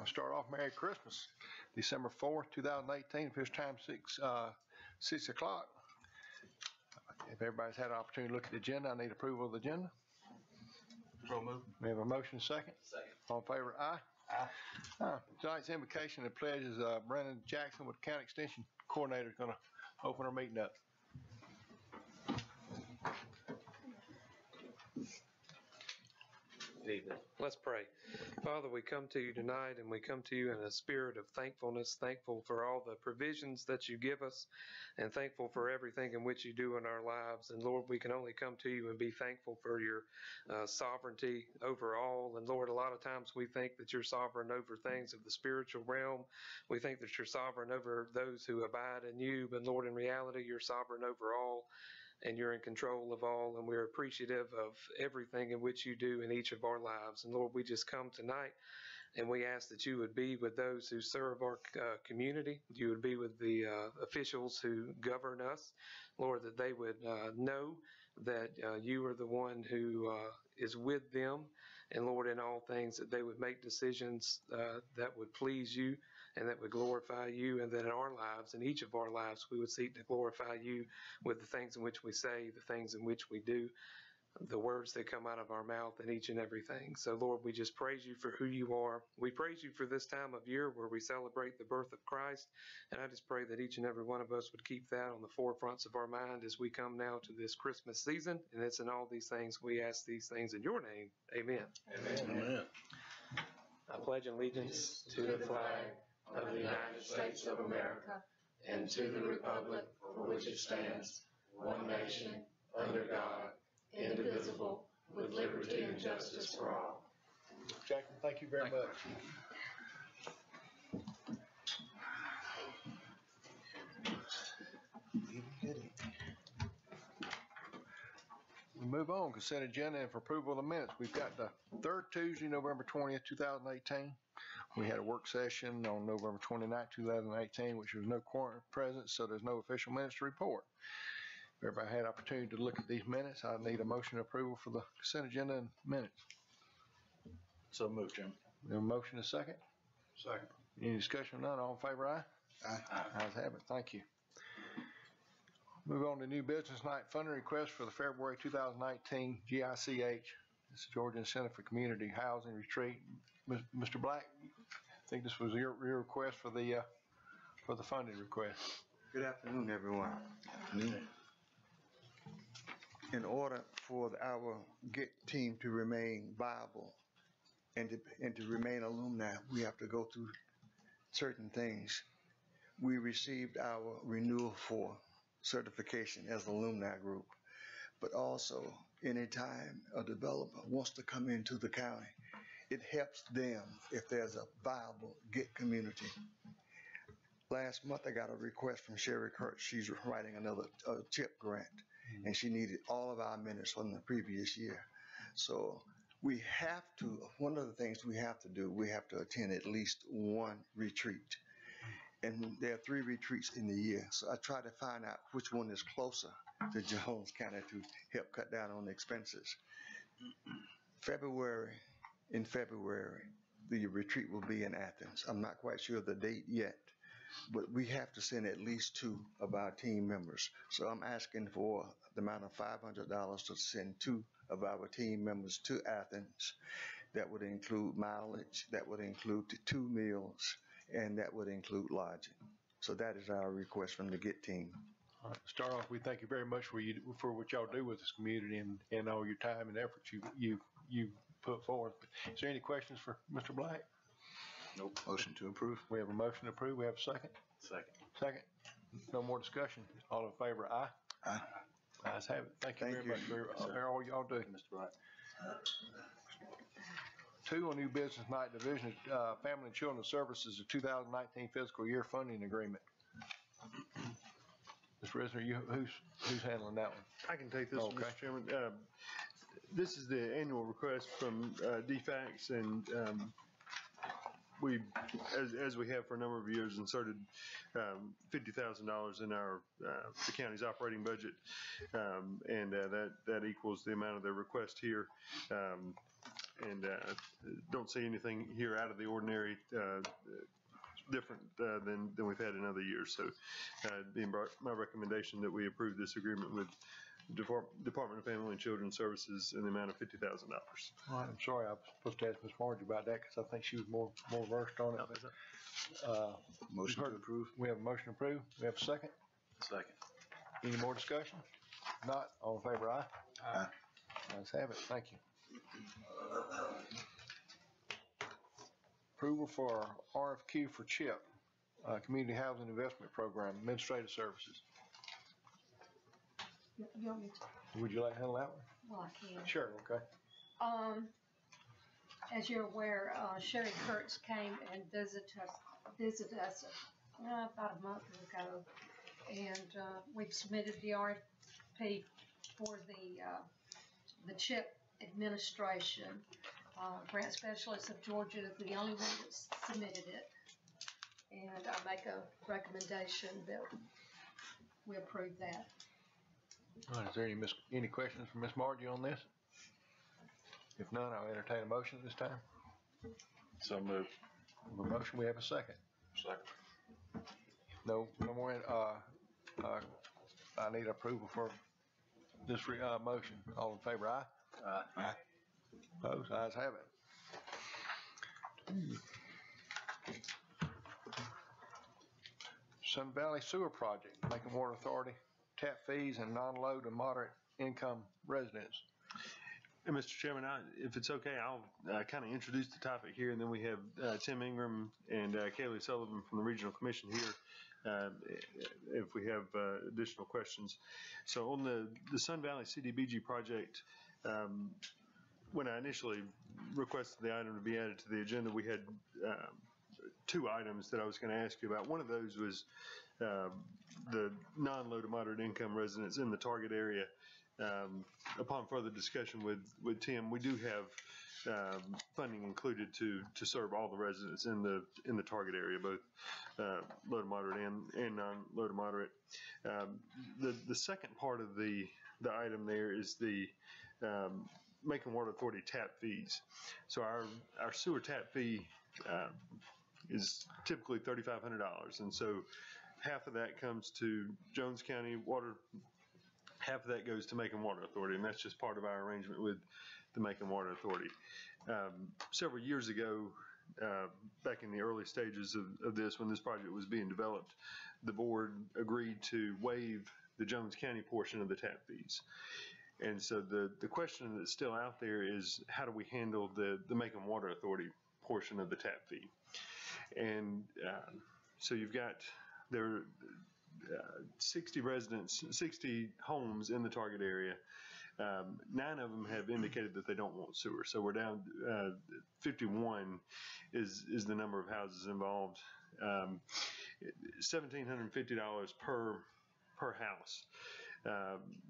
I'll start off Merry Christmas. December 4th, 2018, official time 6 o'clock. If everybody's had an opportunity to look at the agenda, I need approval of the agenda. So moved. We have a motion second. Second. All in favor, aye. Aye. Tonight's invocation and pledge is Brandon Jackson with County Extension Coordinator is going to open our meeting up. Good evening. Let's pray. Father, we come to you tonight, and we come to you in a spirit of thankfulness, thankful for all the provisions that you give us, and thankful for everything in which you do in our lives. And Lord, we can only come to you and be thankful for your sovereignty over all. And Lord, a lot of times we think that you're sovereign over things of the spiritual realm. We think that you're sovereign over those who abide in you. But Lord, in reality, you're sovereign over all, and you're in control of all, and we're appreciative of everything in which you do in each of our lives. And Lord, we just come tonight, and we ask that you would be with those who serve our community. You would be with the officials who govern us. Lord, that they would know that you are the one who is with them. And Lord, in all things, that they would make decisions that would please you and that would glorify you, and that in our lives, in each of our lives, we would seek to glorify you with the things in which we say, the things in which we do, the words that come out of our mouth, and each and everything. So Lord, we just praise you for who you are. We praise you for this time of year where we celebrate the birth of Christ. And I just pray that each and every one of us would keep that on the forefronts of our mind as we come now to this Christmas season. And it's in all these things we ask these things in your name. Amen. Amen. Amen. I pledge allegiance to the flag of the United States of America and to the republic for which it stands, one nation, under God, indivisible, with liberty and justice for all. Jackson, thank you very much. We move on. Consent agenda and for approval of the minutes. We've got the third Tuesday, November 20th, 2018. We had a work session on November 29th, 2018, which was no quorum present, so there's no official minutes to report. If everybody had opportunity to look at these minutes, I need a motion of approval for the consent agenda and minutes. So moved, Jim. We have a motion and a second. Second. Any discussion? None. All in favor, aye? Aye. Ayes have it. Thank you. Move on to new business night funding request for the February 2019 GICH. This is Georgia Incentive for Community Housing Retreat. Mr. Black, I think this was your request for the funding request. Good afternoon, everyone. Good afternoon. In order for our GET team to remain viable and to remain alumni, we have to go through certain things. We received our renewal for certification as an alumni group, but also anytime a developer wants to come into the county, it helps them if there's a viable GET community. Last month I got a request from Sherry Kurtz. She's writing another CHIP grant, and she needed all of our minutes from the previous year. So we have to, one of the things we have to do, we have to attend at least one retreat. And there are 3 retreats in the year. So I try to find out which one is closer to Jones County to help cut down on the expenses. In February, the retreat will be in Athens. I'm not quite sure of the date yet, but we have to send at least 2 of our team members. So I'm asking for the amount of $500 to send 2 of our team members to Athens. That would include mileage, that would include 2 meals, and that would include lodging. So that is our request from the GET team. All right. To start off, we thank you very much for what y'all do with this community and all your time and efforts you put forth. Is there any questions for Mr. Black? Nope. Motion to approve. We have a motion to approve. We have a second. Second. Second. No more discussion. All in favor, aye? Aye. Ayes have it. Thank you very much for all y'all do. Mr. Black. 2 on new business night, Division of Family and Children's Services, the 2019 fiscal year funding agreement. Mr. Risner, who's handling that one? I can take this one, Mr. Chairman. This is the annual request from DFACS, and we, as we have for a number of years, inserted $50,000 in our the county's operating budget, and that equals the amount of the request here. and don't see anything here out of the ordinary, different than we've had in other years. So being my recommendation that we approve this agreement with Department of Family and Children's Services in the amount of $50,000. All right, I'm sorry, I was supposed to ask Ms. Margie about that because I think she was more versed on it. Motion to approve. We have a motion approved. We have a second. Second. Any more discussion? Not, all in favor, aye? Aye. Let's have it. Thank you. Approval for RFQ for CHIP, Community Housing Investment Program, Administrative Services. You want me to? Would you like to handle that one? Well, I can. Sure, okay. As you're aware, Sherry Kurtz came and visited us about a month ago, and we've submitted the RFP for the CHIP administration. Grant Specialists of Georgia is the only one that submitted it, and I make a recommendation that we approve that. All right, is there any questions from Ms. Margie on this? If none, I'll entertain a motion at this time. So moved. We have a motion, we have a second. Second. No more, I need approval for this motion. All in favor, aye? Aye. Opposed, ayes have it. Sun Valley Sewer Project, Macon Water Authority, tap fees and non-low to moderate income residents. And Mr. Chairman, if it's okay, I'll kind of introduce the topic here, and then we have Tim Ingram and Kaylee Sullivan from the Regional Commission here if we have additional questions. So on the Sun Valley CDBG project, when I initially requested the item to be added to the agenda, we had two items that I was going to ask you about. One of those was the non-low to moderate income residents in the target area. Upon further discussion with Tim, we do have funding included to serve all the residents in the target area, both low to moderate and non-low to moderate. The second part of the item there is the Macon Water Authority tap fees. So our sewer tap fee is typically $3,500, and so half of that comes to Jones County Water. Half of that goes to Macon Water Authority, and that's just part of our arrangement with the Macon Water Authority. Several years ago, back in the early stages of this, when this project was being developed, the board agreed to waive the Jones County portion of the tap fees. And so the question that's still out there is, how do we handle the Macon Water Authority portion of the tap fee? And so you've got there 60 residents, 60 homes in the target area. 9 of them have indicated that they don't want sewer. So we're down, 51 is the number of houses involved. $1,750 per house.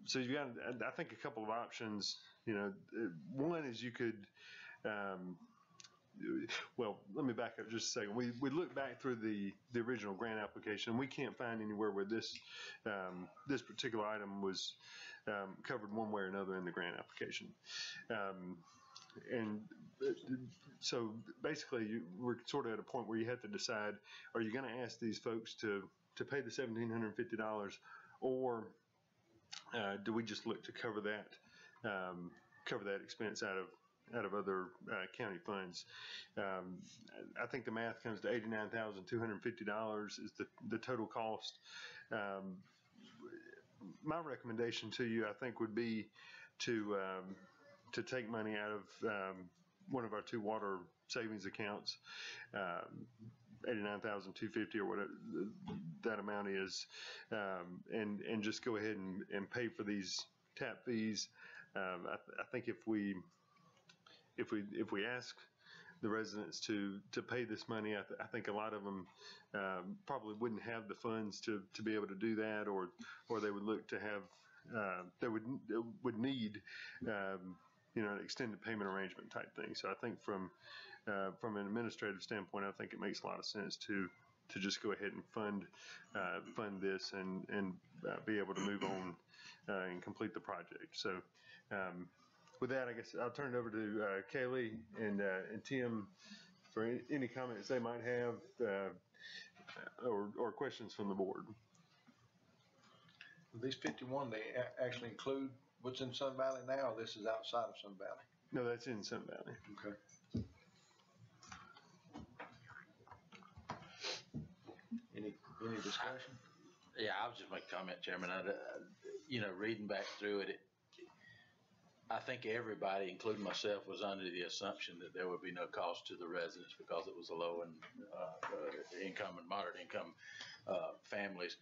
So you've got, I think, a couple of options. You know, one is you could, well, let me back up just a second. We looked back through the original grant application, and we can't find anywhere where this particular item was covered one way or another in the grant application. And so basically, we're sort of at a point where you have to decide: are you going to ask these folks to pay the $1,750, or do we just look to cover that expense out of other county funds? I think the math comes to $89,250 is the total cost. My recommendation to you, I think, would be to take money out of one of our 2 water savings accounts, $89,250 or whatever that amount is, and just go ahead and pay for these tap fees. I think if we ask the residents to pay this money, I think a lot of them probably wouldn't have the funds to be able to do that, or they would look to have they would need an extended payment arrangement type thing. So I think from an administrative standpoint, I think it makes a lot of sense to just go ahead and fund this and be able to move on and complete the project. So with that, I guess I'll turn it over to Kaylee and Tim for any comments they might have or questions from the board. These 51, they actually include what's in Sun Valley now, or this is outside of Sun Valley? No, that's in Sun Valley. Okay. Any discussion? Yeah, I was just making a comment, Chairman. Reading back through it, I think everybody, including myself, was under the assumption that there would be no cost to the residents because it was a low income and moderate income families.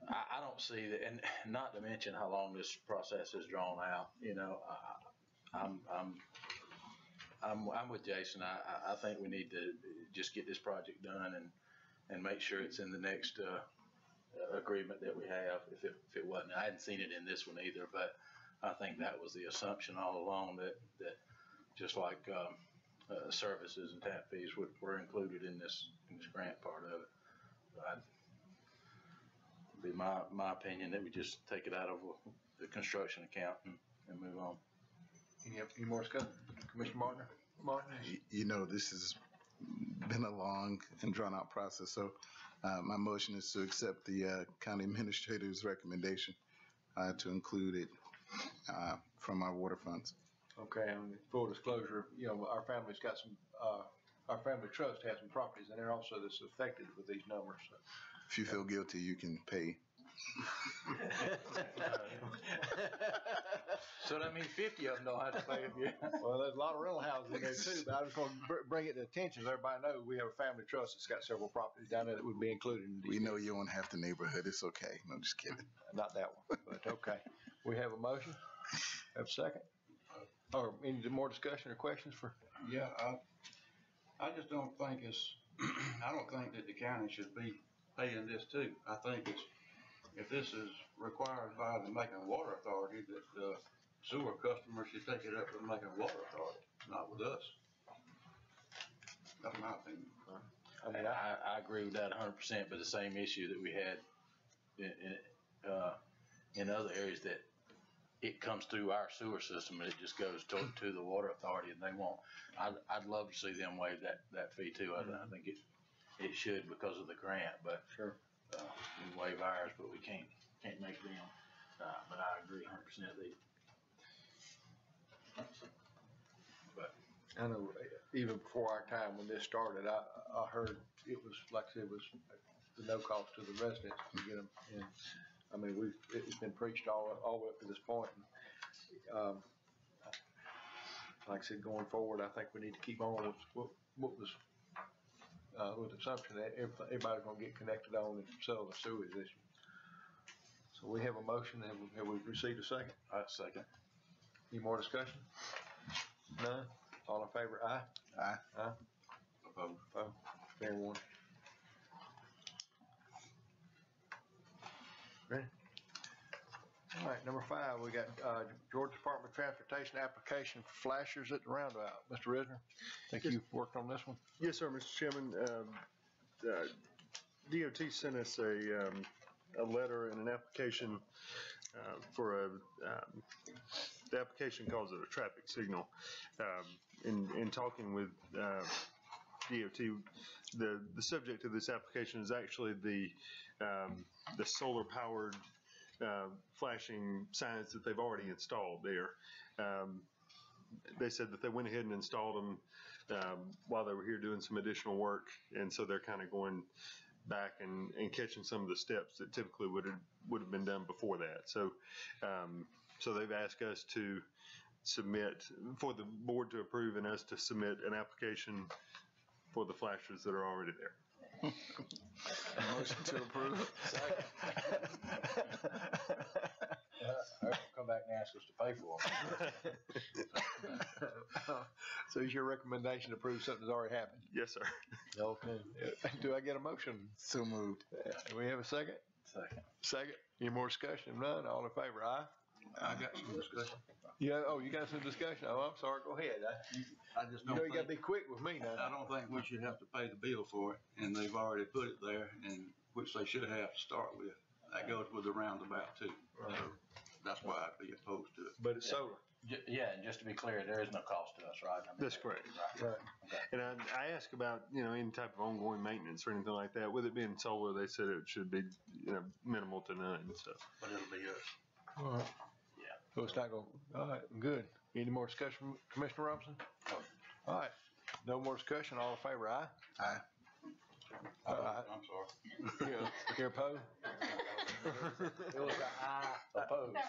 I don't see that, and not to mention how long this process is drawn out. I'm with Jason. I think we need to just get this project done and make sure it's in the next agreement that we have. If it wasn't, I hadn't seen it in this one either, but I think that was the assumption all along that just like services and tap fees were included in this grant part of it. It'd be my opinion that we just take it out of the construction account and move on. Any more discussion? Commissioner Martin? This has been a long and drawn out process. So my motion is to accept the county administrator's recommendation to include it from our water funds. Okay, and full disclosure, our family's got some, our family trust has some properties in there also that's affected with these numbers. So. If you feel guilty, you can pay. So that means 50 of them don't have to pay if you. Well, there's a lot of rental houses in there too, but I just want to bring it to attention so everybody knows we have a family trust that's got several properties down there that would be included in these. We know you won't have the neighborhood. It's okay. No, just kidding. Not that one, but okay. We have a motion. Have a second? Or any more discussion or questions for? Yeah, I just don't think I don't think that the county should be paying this too. I think if this is required by the Macon Water Authority, that the sewer customer should take it up with Macon Water Authority, not with us. That's my opinion. I agree with that 100%, but the same issue that we had in other areas, that it comes through our sewer system and it just goes to the water authority, and they won't. I'd love to see them waive that fee too. I think it should because of the grant, but sure. We waive ours, but we can't make them. But I agree 100%. But I know even before our time when this started, I heard it was, like I said, it was the no cost to the residents to get them in. I mean, it's been preached all the way up to this point. And, like I said, going forward, I think we need to keep on with what was with the assumption that everybody's going to get connected on and settle the sewage issue. So we have a motion. Have we received a second? second. Any more discussion? None? All in favor? Aye? Aye. Aye? Opposed. Everyone. Ready? All right, number 5, we got Georgia Department of Transportation application for flashers at the roundabout. Mr. Risner, I think you've worked on this one. Yes, sir, Mr. Chairman. DOT sent us a letter and an application for the application calls it a traffic signal. In talking with DOT, the subject of this application is actually the solar powered flashing signs that they've already installed there. They said that they went ahead and installed them while they were here doing some additional work, and so they're kind of going back and catching some of the steps that typically would have been done before that. So so they've asked us to submit, for the board to approve and us to submit an application for the flashers that are already there. Motion to approve. Come back and ask us to pay for them. So is your recommendation to approve something that's already happened? Yes, sir. Okay. Do I get a motion? So moved. Do we have a second? Second. Any more discussion? None? All in favor? Aye? I got some discussion. Yeah. Oh, you got some discussion? Oh, I'm sorry. Go ahead. I just You don't got to be think, quick with me now. I don't think we should have to pay the bill for it, and they've already put it there, and which they should have to start with. That goes with the roundabout too. So that's why I'd be opposed to it. But it's solar. Yeah, and just to be clear, there is no cost to us, right? I mean, That's correct. Right. And I asked about, any type of ongoing maintenance or anything like that. With it being solar, they said it should be, minimal to none, so. But it'll be us. All right. Yeah. So it's not going, all right, good. Any more discussion, Commissioner Robinson? All right, no more discussion, all in favor, aye? Aye. Aye. I'm sorry. You're opposed? It was an aye opposed. Aye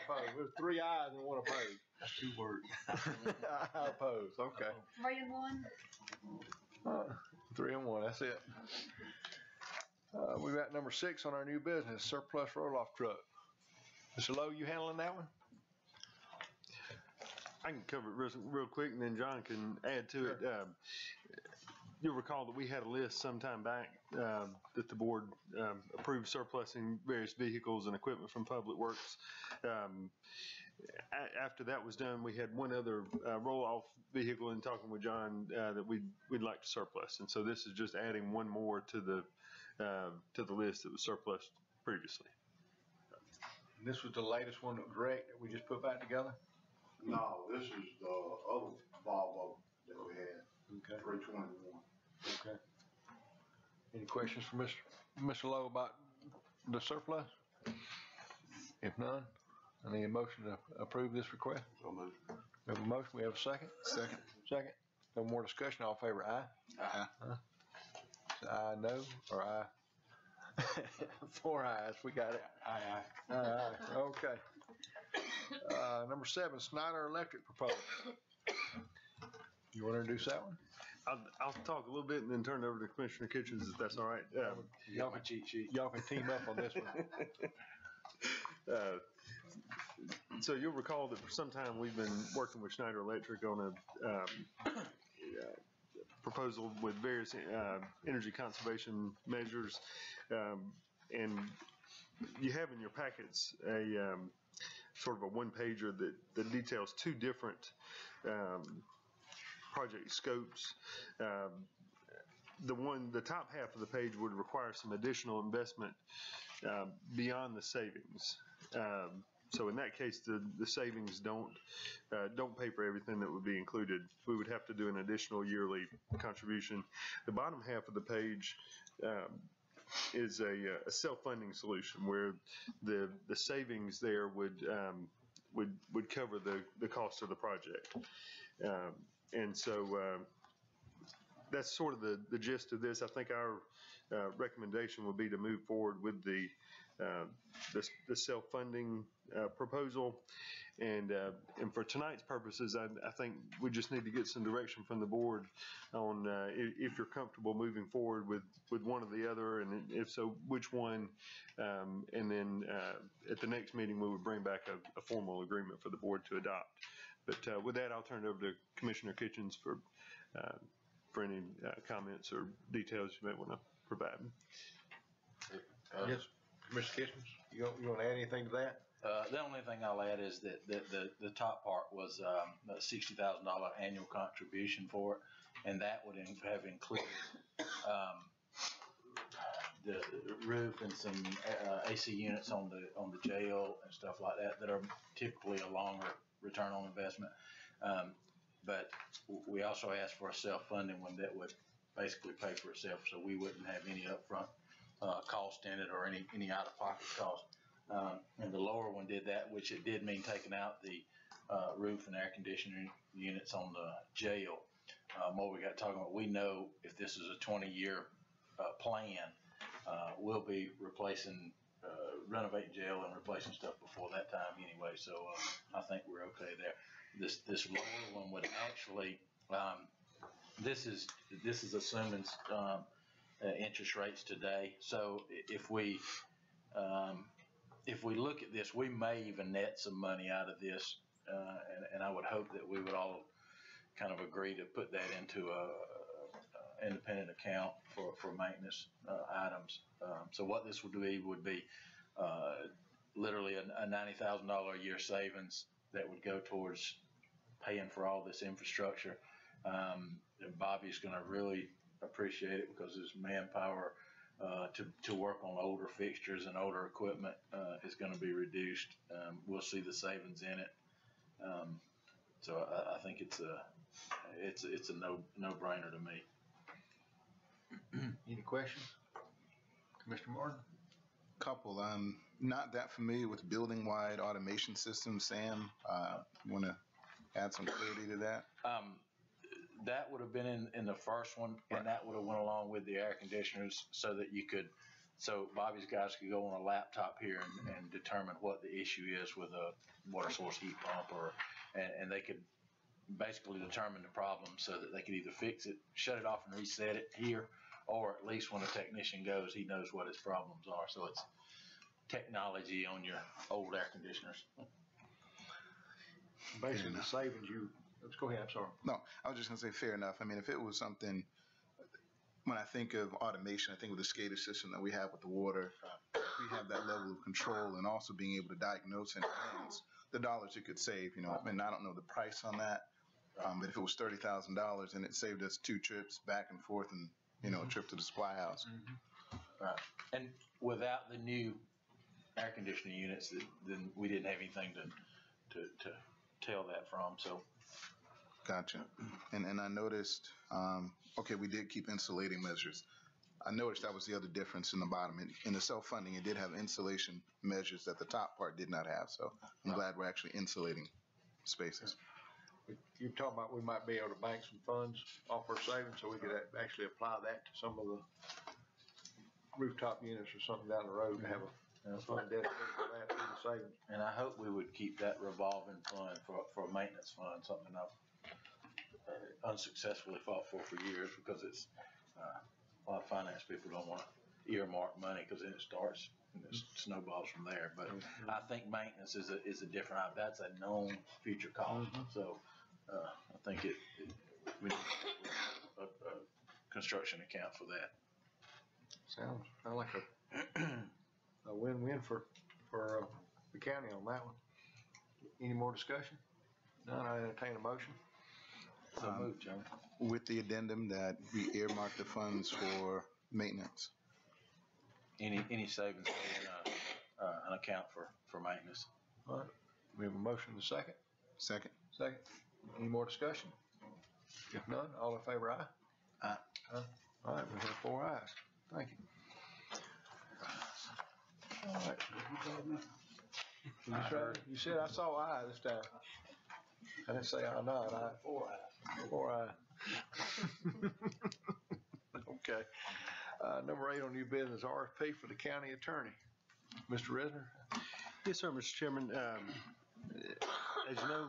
opposed. It was 3 ayes and 1 opposed. That's 2 words. Aye opposed, okay. 3 and 1? 3 and 1, that's it. We got number 6 on our new business, surplus roll-off truck. Mr. Lowe, you handling that one? I can cover it real quick, and then John can add to it. You'll recall that we had a list sometime back that the board approved surplusing various vehicles and equipment from Public Works. After that was done, we had one other roll-off vehicle, and talking with John that we'd like to surplus, and so this is just adding one more to the list that was surplus previously. This was the latest one that was wrecked that we just put back together? No, this is the other Volvo that we had, Okay. 321. Okay. Any questions for Mr. Lowe about the surplus? If none, I need a motion to approve this request. So moved. We have a motion, we have a second? Second. Second. No more discussion, all in favor, aye? Aye. Aye, no, or aye? 4 ayes, we got it. Aye. Aye, okay. Number 7, Snyder Electric proposal. You want to introduce that one? I'll talk a little bit and then turn it over to Commissioner Kitchens, if that's all right. Y'all can cheat sheet. Y'all can team up on this one. So you'll recall that for some time we've been working with Schneider Electric on a proposal with various energy conservation measures, and you have in your packets a sort of a one-pager that details 2 different project scopes. The top half of the page would require some additional investment beyond the savings. So in that case, the savings don't pay for everything that would be included. We would have to do an additional yearly contribution. The bottom half of the page is a self-funding solution where the savings there would cover the cost of the project. And so that's sort of the gist of this. I think our recommendation would be to move forward with the self-funding proposal, and for tonight's purposes, I think we just need to get some direction from the board on if you're comfortable moving forward with one or the other, and if so, which one, and then at the next meeting we would bring back a formal agreement for the board to adopt. But with that, I'll turn it over to Commissioner Kitchens for any comments or details you may want to provide. Yes, Mr. Kitchens, you want to add anything to that? The only thing I'll add is that the top part was a $60,000 annual contribution for it, and that would have included the roof and some AC units on the jail and stuff like that are typically a longer return on investment. But we also asked for a self-funding one that would basically pay for itself, so we wouldn't have any upfront cost in it or any out-of-pocket cost. And the lower one did that, which it did mean taking out the roof and air conditioning units on the jail. What we got talking about, we know if this is a 20-year plan, we'll be replacing, renovating jail and replacing stuff before that time anyway. So I think we're okay there. This lower one would actually, this is assuming interest rates today. So if we look at this, we may even net some money out of this, and I would hope that we would all kind of agree to put that into a independent account for maintenance items. So what this would be literally a $90,000 a year savings that would go towards paying for all this infrastructure. And Bobby's going to really appreciate it because his manpower to work on older fixtures and older equipment is going to be reduced. We'll see the savings in it. So I think it's a no-brainer to me. Any questions? Commissioner Martin? Couple, I'm not that familiar with building-wide automation systems. Sam, want to add some clarity to that? That would have been in the first one, and that would have went along with the air conditioners so that so Bobby's guys could go on a laptop here and determine what the issue is with a water source heat pump, and they could basically determine the problem so that they could either fix it, shut it off and reset it here, or at least when a technician goes, he knows what his problems are. So it's technology on your old air conditioners. Basically, the savings let's go ahead, I'm sorry. No, I was just gonna say fair enough. I mean, if it was something, when I think of automation, I think of the SCADA system that we have with the water. We have that level of control and also being able to diagnose in advance the dollars it could save. I mean, I don't know the price on that, but if it was $30,000 and it saved us 2 trips back and forth and, a trip to the supply house. Right. And without the new air conditioning units, then we didn't have anything to tell that from. So. Gotcha. And I noticed, okay, we did keep insulating measures. I noticed that was the other difference in the bottom. In the self-funding, it did have insulation measures that the top part did not have. So I'm glad we're actually insulating spaces. You're talking about we might be able to bank some funds off our savings so we could actually apply that to some of the rooftop units or something down the road to have a fund dedicated to that through the savings. And I hope we would keep that revolving fund for a maintenance fund, something I've unsuccessfully fought for years, because it's a lot of finance people don't want to earmark money because then it starts and it snowballs from there. But I think maintenance is a different, that's a known future cost. So I think we need a construction account for that. Sounds like a win-win for the county on that one. Any more discussion? None, I entertain a motion. So move, John. With the addendum that we earmark the funds for maintenance. Any savings in an account for maintenance. All right, we have a motion to second. Second. Any more discussion? If none, all in favor, aye? Aye. All right, we have 4 ayes. Thank you. All right. You said I saw aye this time. I didn't say I nod. Aye. 4 ayes. Okay. Number 8 on new business, RFP for the county attorney. Mr. Risner? Yes, sir, Mr. Chairman. As you know,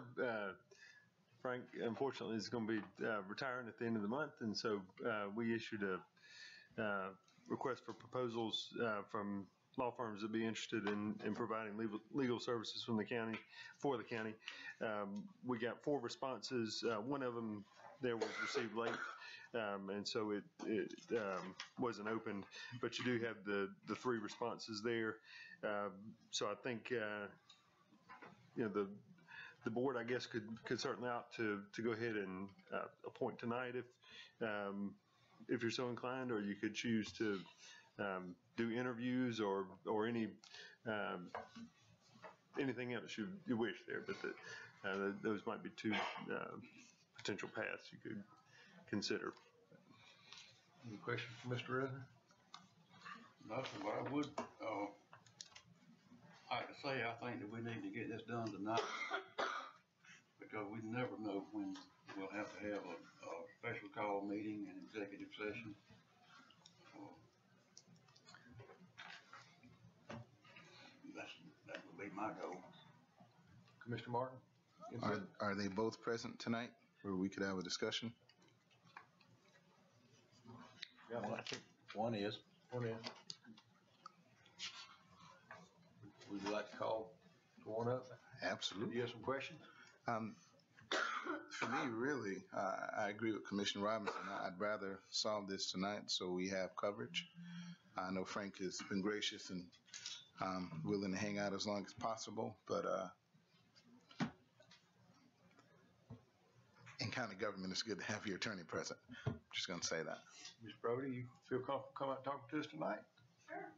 Frank, unfortunately, is going to be retiring at the end of the month, and so we issued a request for proposals from law firms that be interested in providing legal services from the county, for the county. We got 4 responses. One of them there was received late, and so it wasn't opened, but you do have the 3 responses there. So I think, the board, I guess, could certainly opt to go ahead and appoint tonight if you're so inclined, or you could choose to do interviews or anything else you wish there. But those might be 2 potential paths you could consider. Any questions for Mr. Risner? Nothing, but I would, like to say, I think that we need to get this done tonight, because we never know when we'll have to have a special call meeting and executive session. That would be my goal. Commissioner Martin? Are they both present tonight where we could have a discussion? Yeah, One is. One in. Would you like to call one up? Absolutely. Do you have some questions? For me, really, I agree with Commissioner Robinson. I'd rather solve this tonight so we have coverage. I know Frank has been gracious and willing to hang out as long as possible, but in county government, it's good to have your attorney present. Just going to say that. Ms. Brody, you feel comfortable coming out and talking to us tonight? Sure.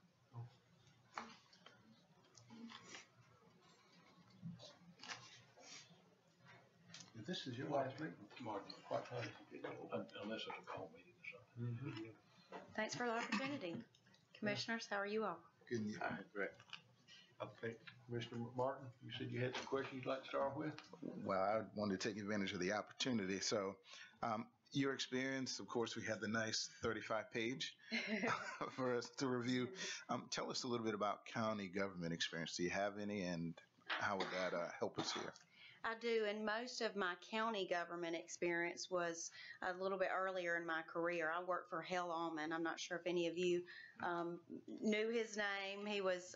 This is your last meeting. Martin, Quite right. unless it's a call meeting or something. Thanks for the opportunity. Commissioners, how are you all? Good. All right, great. Okay, Commissioner Martin, you said you had some questions you'd like to start with? Well, I wanted to take advantage of the opportunity. So, your experience, of course, we had the nice 35-page for us to review. Tell us a little bit about county government experience. Do you have any, and how would that help us here? I do, and most of my county government experience was a little bit earlier in my career. I worked for Hale Allman. I'm not sure if any of you knew his name. He was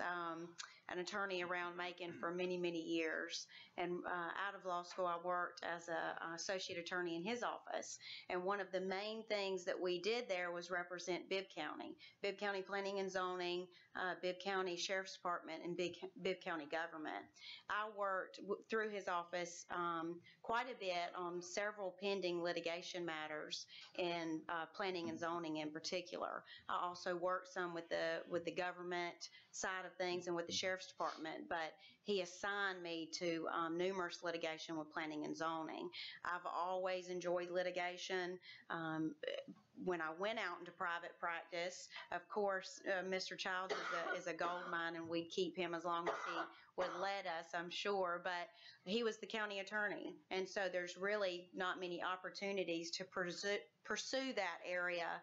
an attorney around Macon for many, many years. And out of law school, I worked as an associate attorney in his office. And one of the main things that we did there was represent Bibb County Planning and Zoning, Bibb County Sheriff's Department, and Bibb County government. I worked through his office quite a bit on several pending litigation matters in planning and zoning in particular. I also worked some with the government side of things and with the Sheriff's Department, but he assigned me to numerous litigation with planning and zoning. I've always enjoyed litigation. When I went out into private practice, of course, Mr. Childs is a gold mine, and we'd keep him as long as he would let us, I'm sure, but he was the county attorney, and so there's really not many opportunities to pursue that area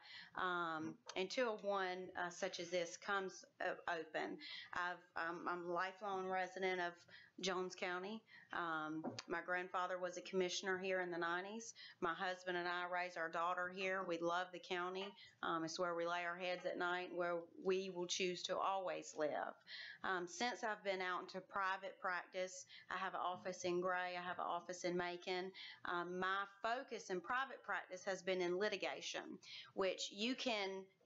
until one such as this comes open. I'm a lifelong resident of Jones County. My grandfather was a commissioner here in the 90s. My husband and I raised our daughter here. We love the county. It's where we lay our heads at night, where we will choose to always live. Since I've been out into private practice, I have an office in Gray, I have an office in Macon. My focus in private practice has been in litigation, which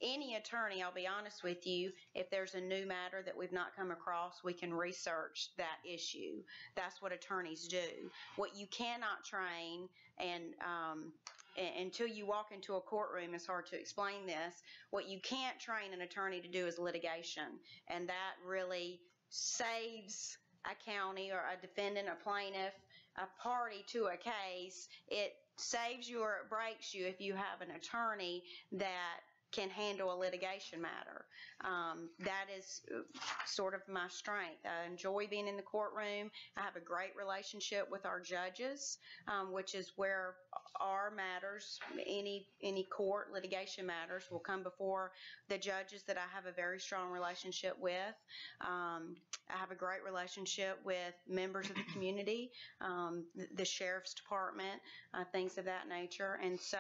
any attorney, I'll be honest with you, if there's a new matter that we've not come across, we can research that issue. That's what attorneys do. What you cannot train, and until you walk into a courtroom, it's hard to explain this, what you can't train an attorney to do is litigation. And that really saves a county or a defendant, a plaintiff, a party to a case. It saves you or it breaks you if you have an attorney that can handle a litigation matter. That is sort of my strength. I enjoy being in the courtroom. I have a great relationship with our judges, which is where our matters, any court litigation matters, will come before the judges that I have a very strong relationship with. I have a great relationship with members of the community, the Sheriff's Department, things of that nature. And so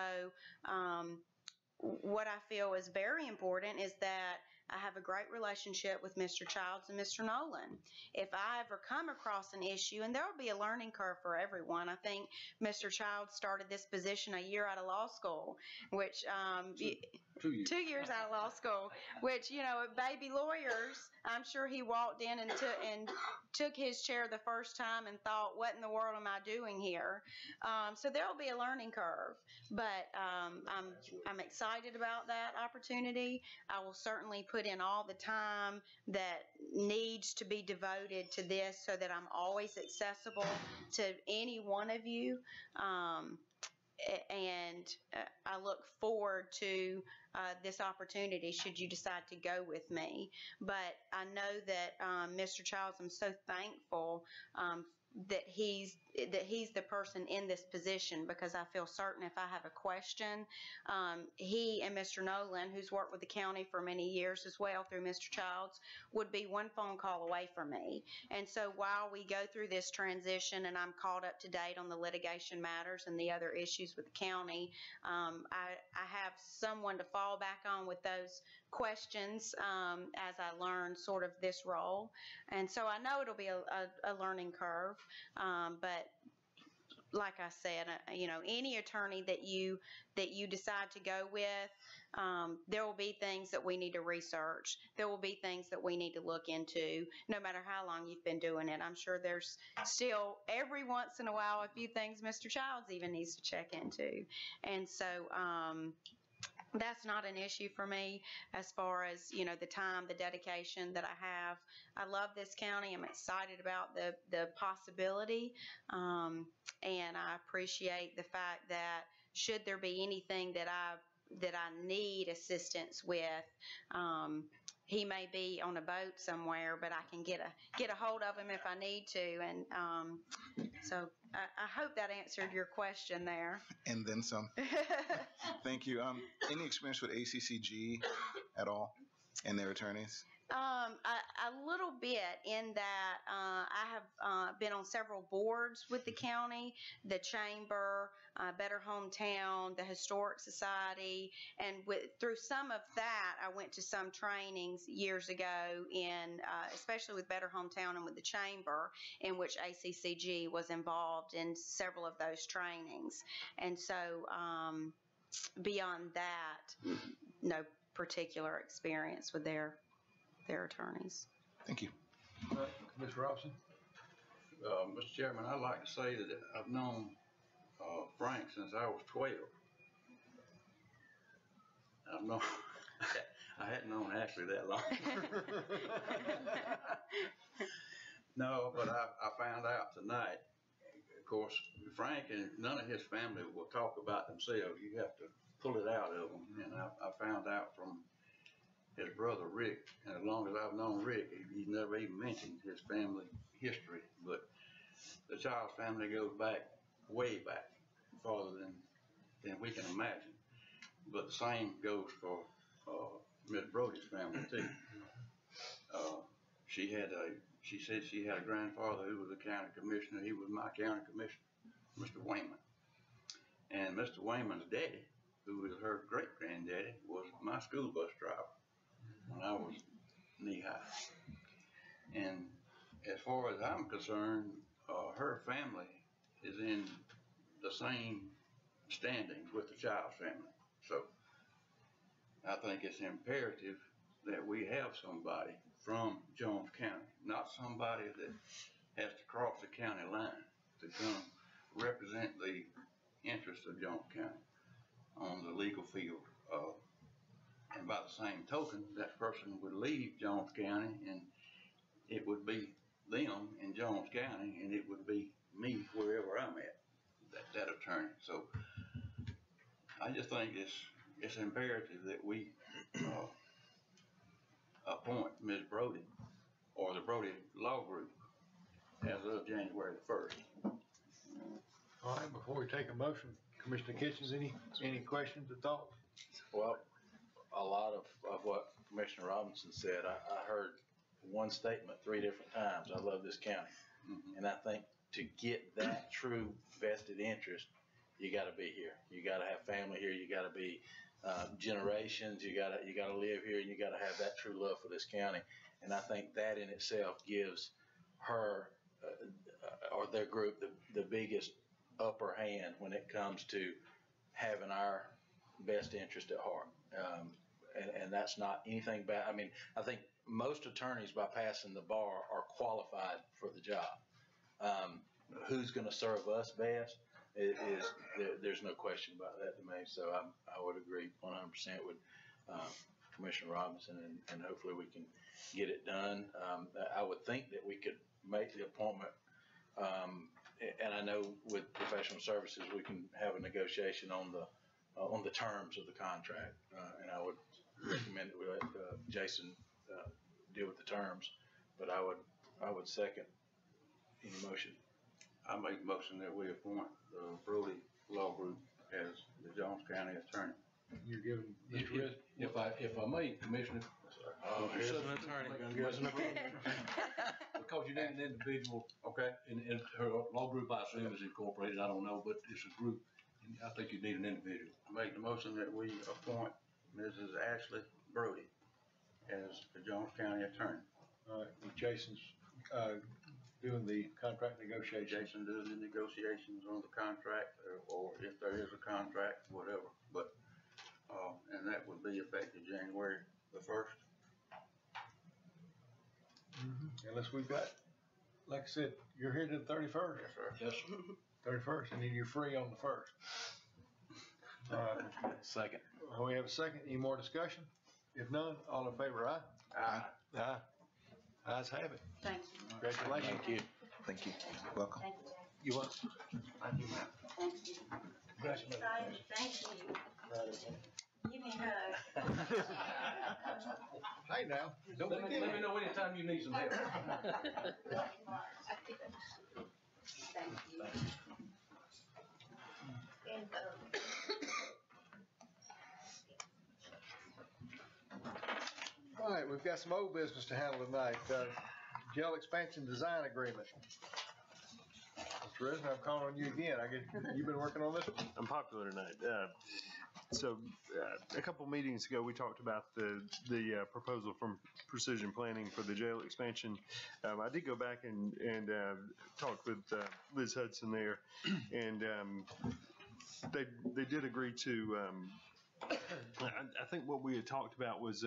what I feel is very important is that I have a great relationship with Mr. Childs and Mr. Nolan. If I ever come across an issue, and there will be a learning curve for everyone. I think Mr. Childs started this position a year out of law school, which 2 years out of law school, which, baby lawyers, I'm sure he walked in and took his chair the first time and thought, what in the world am I doing here? So there will be a learning curve, but I'm excited about that opportunity. I will certainly put in all the time that needs to be devoted to this so that I'm always accessible to any one of you. And I look forward to this opportunity should you decide to go with me. But I know that Mr. Childs, I'm so thankful that he's the person in this position, because I feel certain if I have a question, he and Mr. Nolan, who's worked with the county for many years as well through Mr. Childs, would be one phone call away from me. And so while we go through this transition and I'm caught up to date on the litigation matters and the other issues with the county, I have someone to fall back on with those questions as I learn sort of this role. And so I know it'll be a learning curve, but like I said, any attorney that you decide to go with, there will be things that we need to research. There will be things that we need to look into, no matter how long you've been doing it. I'm sure there's still every once in a while a few things Mr. Childs even needs to check into. And so That's not an issue for me as far as, the time, the dedication that I have. I love this county. I'm excited about the possibility. And I appreciate the fact that should there be anything that I need assistance with, he may be on a boat somewhere, but I can get a hold of him if I need to. And so I hope that answered your question there. And then some. Thank you. Any experience with ACCG at all and their attorneys? A little bit in that I have been on several boards with the county, the chamber, Better Hometown, the Historic Society, and through some of that, I went to some trainings years ago in, especially with Better Hometown and with the chamber, in which ACCG was involved in several of those trainings. And so beyond that, no particular experience with their attorneys. Thank you. Mr. Robinson? Mr. Chairman, I'd like to say that I've known Frank since I was 12. I hadn't known Ashley that long. No, but I found out tonight. Of course, Frank and none of his family will talk about themselves. You have to pull it out of them. And I found out from his brother Rick, and as long as I've known Rick, he's never even mentioned his family history. But the Childs family goes back, way back, farther than we can imagine. But the same goes for Miss Brody's family too. She said she had a grandfather who was a county commissioner. He was my county commissioner, Mr. Wayman. And Mr. Wayman's daddy, who was her great granddaddy, was my school bus driver when I was knee high. And as far as I'm concerned, her family is in the same standing with the Childs family. So I think it's imperative that we have somebody from Jones County, not somebody that has to cross the county line to come represent the interests of Jones County on the legal field. And by the same token, that person would leave Jones County and it would be them in Jones County and it would be me wherever I'm at, that attorney. So I just think it's imperative that we appoint Ms. Brody or the Brody Law Group as of January the 1st. All right, before we take a motion, Commissioner Kitchens, any questions or thoughts? Well, a lot of what Commissioner Robinson said, I heard one statement 3 different times. I love this county. Mm-hmm. And I think to get that true vested interest, you got to be here. You got to have family here. You got to be generations. You got to live here, and you got to have that true love for this county. And I think that in itself gives her or their group the biggest upper hand when it comes to having our best interest at heart. And that's not anything bad. I mean, I think most attorneys by passing the bar are qualified for the job. Who's going to serve us best there's no question about that to me. So I would agree 100% with Commissioner Robinson, and hopefully we can get it done. I would think that we could make the appointment, and I know with professional services we can have a negotiation on the terms of the contract, and I would recommend that we let Jason deal with the terms. But I would second any motion. I make a motion that we appoint the Brody Law Group as the Jones County attorney. You're giving Mr. Risk? If I may, Commissioner. Here's an attorney. Because you need an individual. Okay. And her law group, I assume, is incorporated. I don't know, but it's a group. And I think you need an individual. I make the motion that we appoint Mrs. Ashley Brody as the Jones County attorney. All right, Jason's doing the contract negotiation. Jason doing the negotiations on the contract, or if there is a contract, whatever. But and that would be effective January the 1st. Mm-hmm. Unless we've got, like I said, you're here to the 31st. Yes, sir. Yes, sir. 31st, and then you're free on the 1st. All right, Second. we have a second. Any more discussion? If none, all in favor, aye? Aye. Aye. Ayes have it. Thank you. Congratulations. Thank you. Thank you. Welcome. Thank you, Jack. You welcome. Thank you, ma'am. Thank you. Congratulations. Thank you. Give me a hug. Hey now, don't Let forget. me know anytime you need some help. Thank you. And, All right, we've got some old business to handle tonight. Jail expansion design agreement. Mr. Resident, I'm calling on you again. I guess you've been working on this one? I'm popular tonight. A couple meetings ago, we talked about the proposal from Precision Planning for the jail expansion. I did go back and talk with Liz Hudson there, and they did agree to. I think what we had talked about was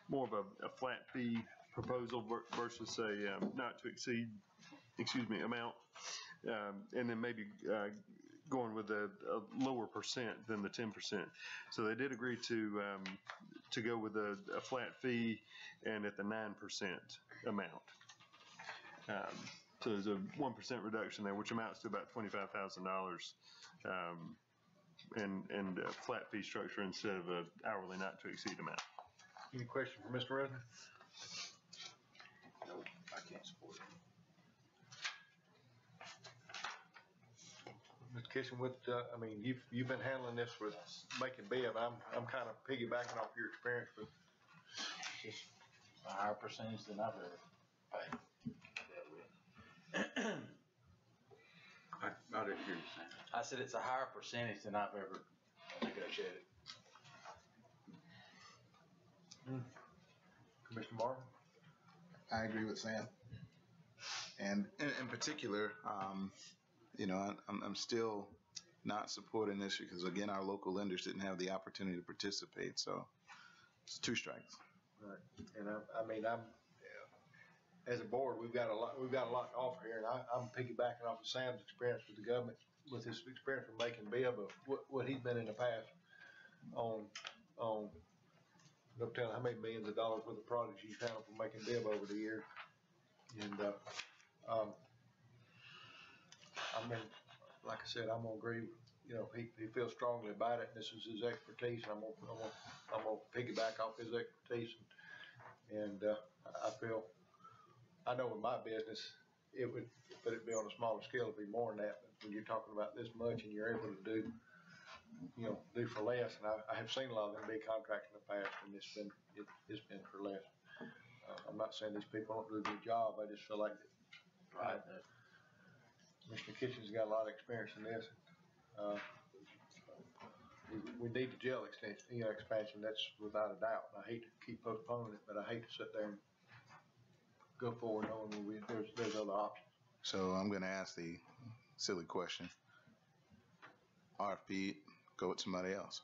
more of a flat fee proposal versus a not to exceed, amount, and then maybe going with a lower percent than the 10%. So they did agree to go with a flat fee and at the 9% amount. So there's a 1% reduction there, which amounts to about $25,000. And a flat fee structure instead of a hourly not to exceed amount. Any question for Mr. Resident? No, I can't support it. Mr. Kitchen, you've been handling this with making bid. I'm kind of piggybacking off your experience with. Just a higher percentage than I've ever paid. I didn't hear you say. I said it's a higher percentage than I've ever negotiated. Commissioner Martin? I agree with Sam. And in particular, I'm still not supporting this because, again, our local lenders didn't have the opportunity to participate. So it's two strikes. Right. And as a board, we've got a lot to offer here, and I'm piggybacking off of Sam's experience with the government, with his experience from making BIB of what he's been in the past on no telling how many millions of dollars worth of projects he's handled from making BIB over the years. And like I said, I'm gonna agree. He feels strongly about it, and this is his expertise, and I'm gonna piggyback off his expertise, and I know in my business, it'd be on a smaller scale, it'd be more than that, but when you're talking about this much and you're able to do for less, and I have seen a lot of them big contracts in the past, and it's been for less. I'm not saying these people don't do a good job, I just feel like Mr. Kitchen's got a lot of experience in this. We need the jail expansion, that's without a doubt. I hate to keep postponing it, but I hate to sit there and go forward knowing there's other options. So I'm going to ask the silly question. RFP, go with somebody else.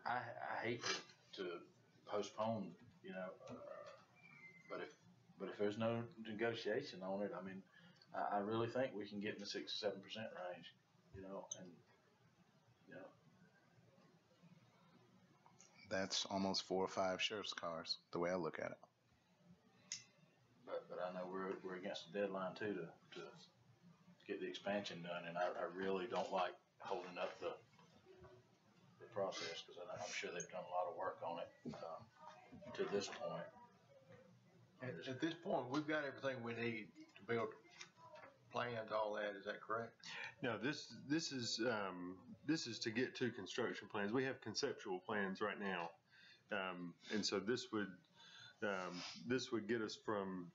I hate to postpone, but if there's no negotiation on it, I really think we can get in the 6 to 7% range, and. That's almost 4 or 5 sheriff's cars, the way I look at it. But I know we're against the deadline too to get the expansion done, and I really don't like holding up the process because I'm sure they've done a lot of work on it to this point. At this point, we've got everything we need to build plans, all that. Is that correct? No, this is to get to construction plans. We have conceptual plans right now, and so this would get us from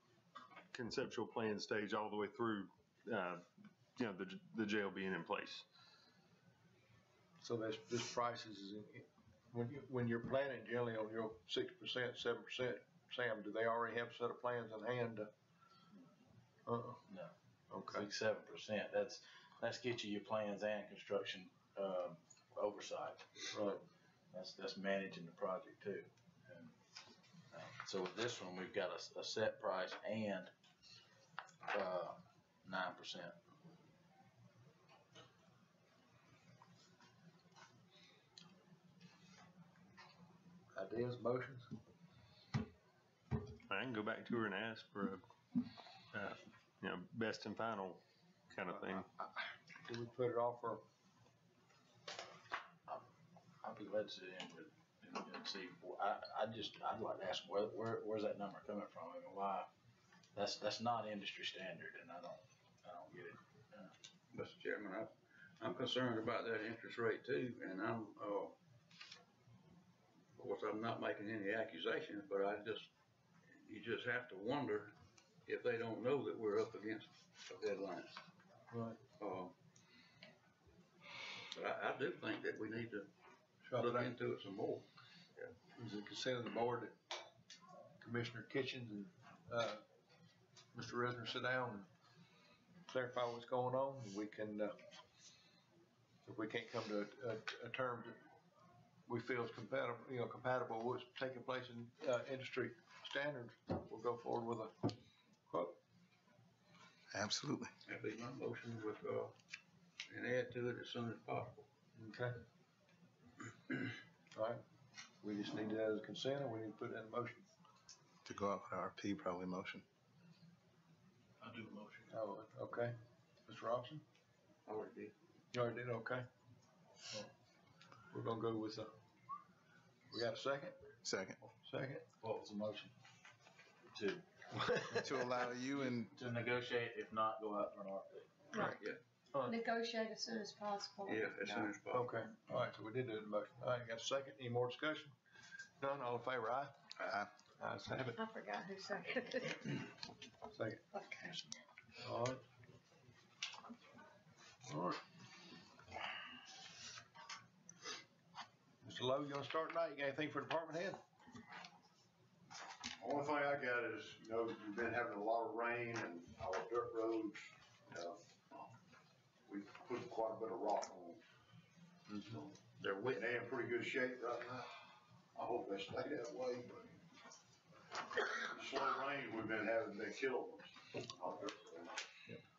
conceptual plan stage all the way through, the jail being in place. So this price is when you're planning generally on your 6%, 7%. Sam, do they already have a set of plans in hand? No. Okay. 6-7%. That's get you your plans and construction oversight. Right. That's managing the project too. And, so with this one, we've got a set price and 9%. ideas, motions? I can go back to her and ask for a, best and final kind of thing. Do we put it off for, I'll be glad to sit in and see. I'd like to ask where's that number coming from? I mean, why? That's not industry standard, and I don't get it. Mr. Chairman, I'm concerned about that interest rate too, and of course, I'm not making any accusations, but you just have to wonder if they don't know that we're up against a deadline. right, But I do think that we need to shut look it into it some more. Is it consent of the board that Commissioner Kitchens and, Mr. Risner sit down and clarify what's going on? We can, if we can't come to a term that we feel is compatible with what's taking place in, industry standards, we'll go forward with a quote. Absolutely. That'd be my motion with, and add to it as soon as possible. Okay. All right, we just need that as a consent, or we need to put it in motion? To go out with RP, probably motion. I'll do the motion. Oh, okay. Mr. Robinson? I already did. You already did, okay. We're gonna go with, we got a second? Second. Second? What was the motion? To allow you and To negotiate, if not, go out for an RFP. Right. Yeah. Negotiate as soon as possible. Yeah, as soon as possible. Okay, all right, so we did do the motion. All right, got a second, any more discussion? None, all in favor, aye? Aye. Ayes have it. I forgot who seconded it. Second. Okay. All right. All right. Mr. Lowe, you gonna start tonight? You got anything for department head? Only thing I got is, we've been having a lot of rain and our dirt roads, we put quite a bit of rock on them. They're wet. They're in pretty good shape right now. I hope they stay that way, but the slow rain we've been having, they kill them. Our dirt roads.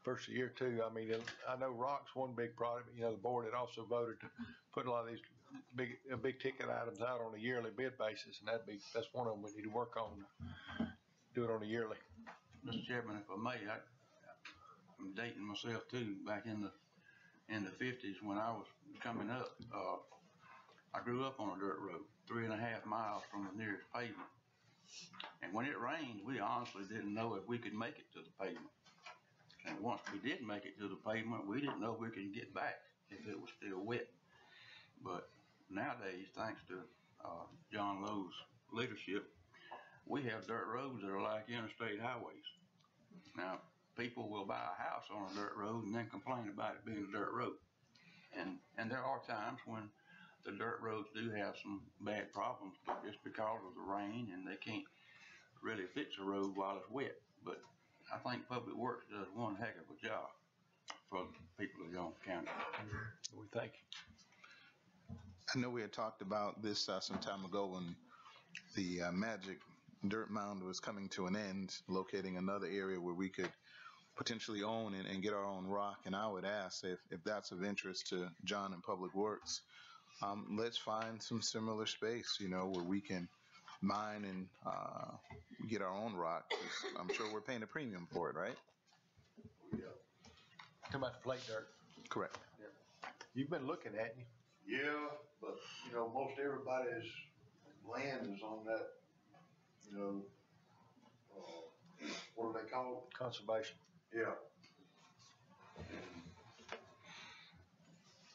First of the year too, I mean, I know rock's one big product, but the board had also voted to put a lot of these big ticket items out on a yearly bid basis, and that's one of them we need to work on, do it on a yearly. Mr. Chairman, if I may, I'm dating myself too, back in the 50s when I was coming up, I grew up on a dirt road, 3.5 miles from the nearest pavement. And when it rained, we honestly didn't know if we could make it to the pavement. And once we did make it to the pavement, we didn't know if we could get back if it was still wet. But nowadays, thanks to John Lowe's leadership, we have dirt roads that are like interstate highways. Now, people will buy a house on a dirt road and then complain about it being a dirt road. And there are times when the dirt roads do have some bad problems, but just because of the rain and they can't really fix a road while it's wet. But I think Public Works does one heck of a job for the people of Youngstown County. We thank you. I know we had talked about this some time ago when the Magic Dirt Mound was coming to an end, locating another area where we could potentially own and get our own rock. And I would ask if that's of interest to John and Public Works, let's find some similar space, where we can mine and get our own rock. 'Cause I'm sure we're paying a premium for it, right? Talking about the plate dirt. Correct. You've been looking at you. Yeah, but, most everybody's land is on that, what do they call it? Conservation. Yeah.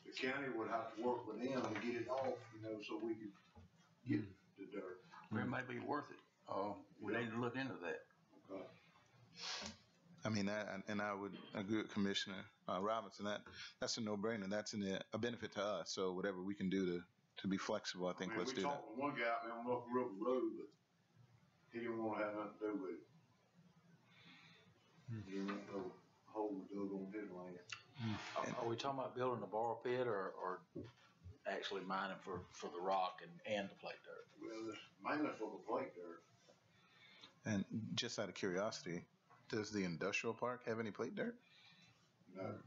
The county would have to work with them to get it off, so we could get the dirt. It may be worth it. We need to look into that. Okay. I mean, I would agree with Commissioner Robinson. That's a no-brainer. That's a benefit to us. So whatever we can do to be flexible, I think let's do that. We talked to one guy on North River Road, but he didn't want to have nothing to do with it. He didn't want no hole dug on his land. Are we talking about building a borrow pit or actually mining for the rock and the plate dirt? Well, it's mainly for the plate dirt. And just out of curiosity, does the industrial park have any plate dirt? No.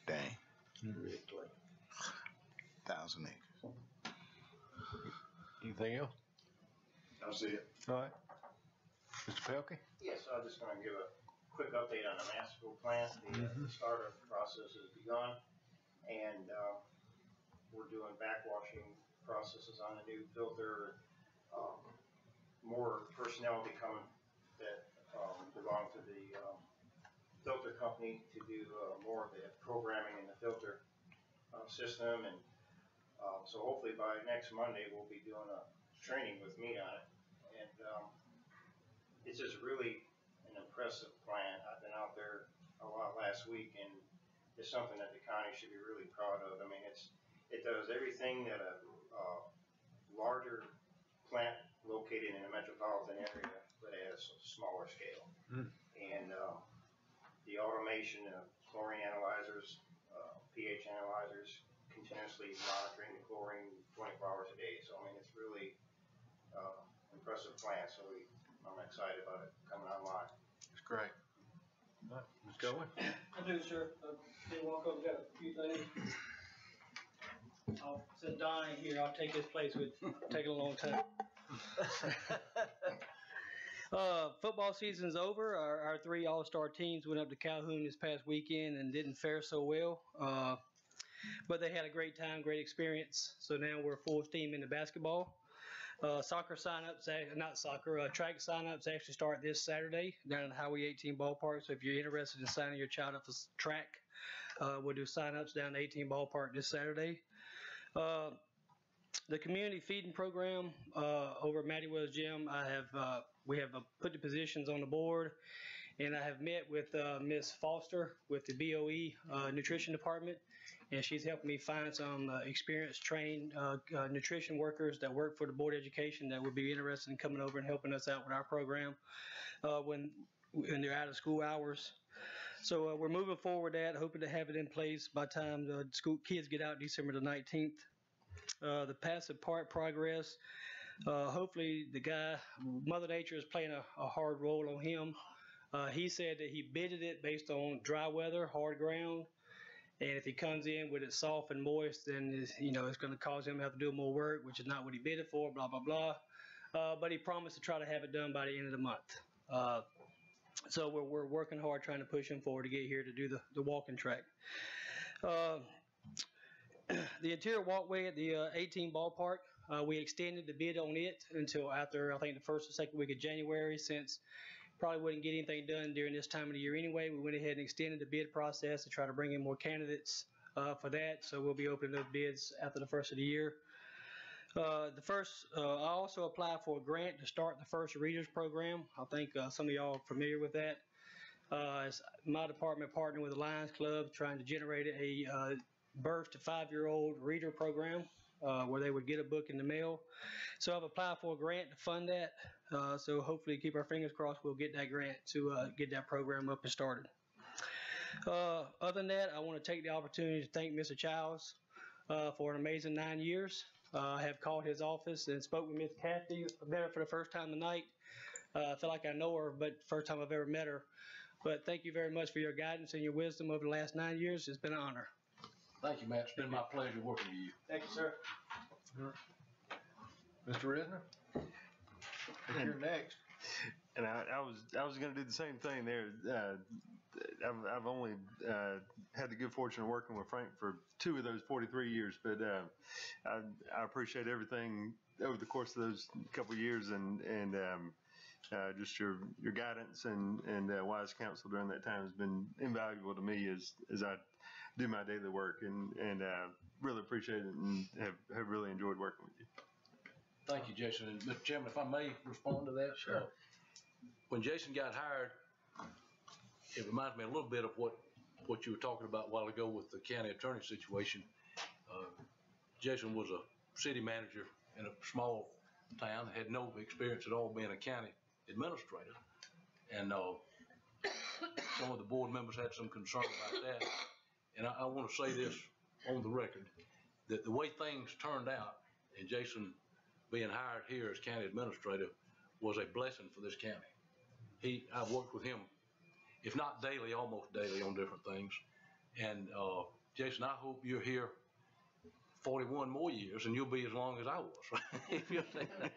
Dang. 1,000 acres. Anything else? That's it. All right. Mr. Pelkey? Yes, I'm just gonna give a quick update on the master plant. The startup process has begun, and, we're doing backwashing processes on the new filter. More personnel will be coming that, belong to the, filter company to do, more of the programming in the filter, system, and, so hopefully by next Monday, we'll be doing a training with me on it, and, it's just really an impressive plant. I've been out there a lot last week, and it's something that the county should be really proud of. I mean, it does everything that a larger plant located in a metropolitan area, but at a smaller scale. And the automation of chlorine analyzers, pH analyzers, continuously monitoring the chlorine 24 hours a day. So I mean, it's really impressive plant. So I'm excited about it coming online. It's great. All right, Ms. Goldwyn? I do, sir. Did walk over, got a few things. Since Don ain't here, I'll take his place. It's taking a long time. Football season's over. Our 3 all-star teams went up to Calhoun this past weekend and didn't fare so well. But they had a great time, great experience. So now we're full steam into basketball. Soccer signups, not soccer, track signups actually start this Saturday down at Highway 18 ballpark. So if you're interested in signing your child up for track, we'll do signups down at 18 ballpark this Saturday. The community feeding program over at Matty Wells Gym, we have put the positions on the board, and I have met with Ms. Foster with the BOE nutrition department, and she's helping me find some experienced, trained nutrition workers that work for the Board of Education that would be interested in coming over and helping us out with our program when they're out of school hours. So we're moving forward with that, hoping to have it in place by the time the school kids get out December the 19th. The passive part progress, hopefully the guy, Mother Nature is playing a hard role on him. He said that he bidded it based on dry weather, hard ground, and if he comes in with it soft and moist, then it's going to cause him to have to do more work, which is not what he bidded for, blah, blah, blah. But he promised to try to have it done by the end of the month. So we're working hard trying to push him forward to get here to do the walking track. The interior walkway at the 18 ballpark, we extended the bid on it until after, I think, the first or second week of January, since probably wouldn't get anything done during this time of the year anyway. We went ahead and extended the bid process to try to bring in more candidates for that. So we'll be opening those bids after the first of the year. I also applied for a grant to start the first readers program. I think some of y'all are familiar with that. My department partnered with the Lions Club trying to generate a birth to 5-year-old reader program where they would get a book in the mail. So I've applied for a grant to fund that. So hopefully, keep our fingers crossed, we'll get that grant to get that program up and started. Other than that, I want to take the opportunity to thank Mr. Childs for an amazing 9 years. I have called his office and spoke with Ms. Kathy. I met her for the first time tonight. I feel like I know her, but first time I've ever met her. But thank you very much for your guidance and your wisdom over the last 9 years. It's been an honor. Thank you, Matt. It's been my pleasure working with you. Thank you, sir. Mr. Risner? If you're next. And I was going to do the same thing there. I've only had the good fortune of working with Frank for 2 of those 43 years, but I appreciate everything over the course of those couple of years, and just your guidance and wise counsel during that time has been invaluable to me as I do my daily work, and really appreciate it and have really enjoyed working with you. Thank you, Jason. And Mr. Chairman, if I may respond to that. Sure. When Jason got hired, it reminds me a little bit of what you were talking about a while ago with the county attorney situation. Jason was a city manager in a small town, had no experience at all being a county administrator. And some of the board members had some concern about that. And I want to say this on the record, that the way things turned out, and Jason being hired here as county administrator, was a blessing for this county. I've worked with him, if not daily, almost daily on different things. And Jason, I hope you're here 41 more years and you'll be as long as I was. If you'll say that.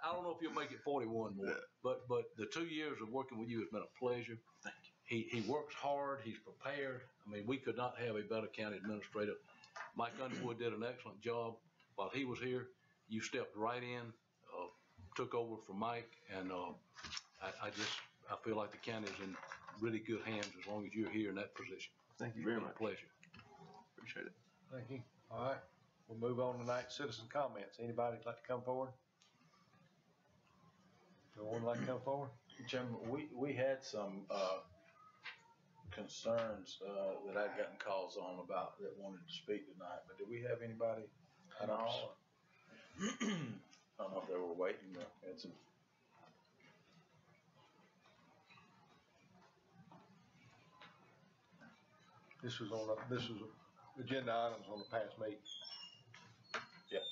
I don't know if you'll make it 41 more, but the 2 years of working with you has been a pleasure. Thank you. He works hard. He's prepared. I mean, we could not have a better county administrator. Mike Underwood did an excellent job while he was here. You stepped right in, took over from Mike, and I feel like the county is in really good hands as long as you're here in that position. Thank you very It's been much. a pleasure. Appreciate it. Thank you. All right, we'll move on tonight. Citizen comments. Anybody like to come forward? No one like to come forward? Jim, we had some concerns that I'd gotten calls on about that wanted to speak tonight, but do we have anybody at all? I don't know if they were waiting or had some. This was agenda items on the past meeting. Yeah.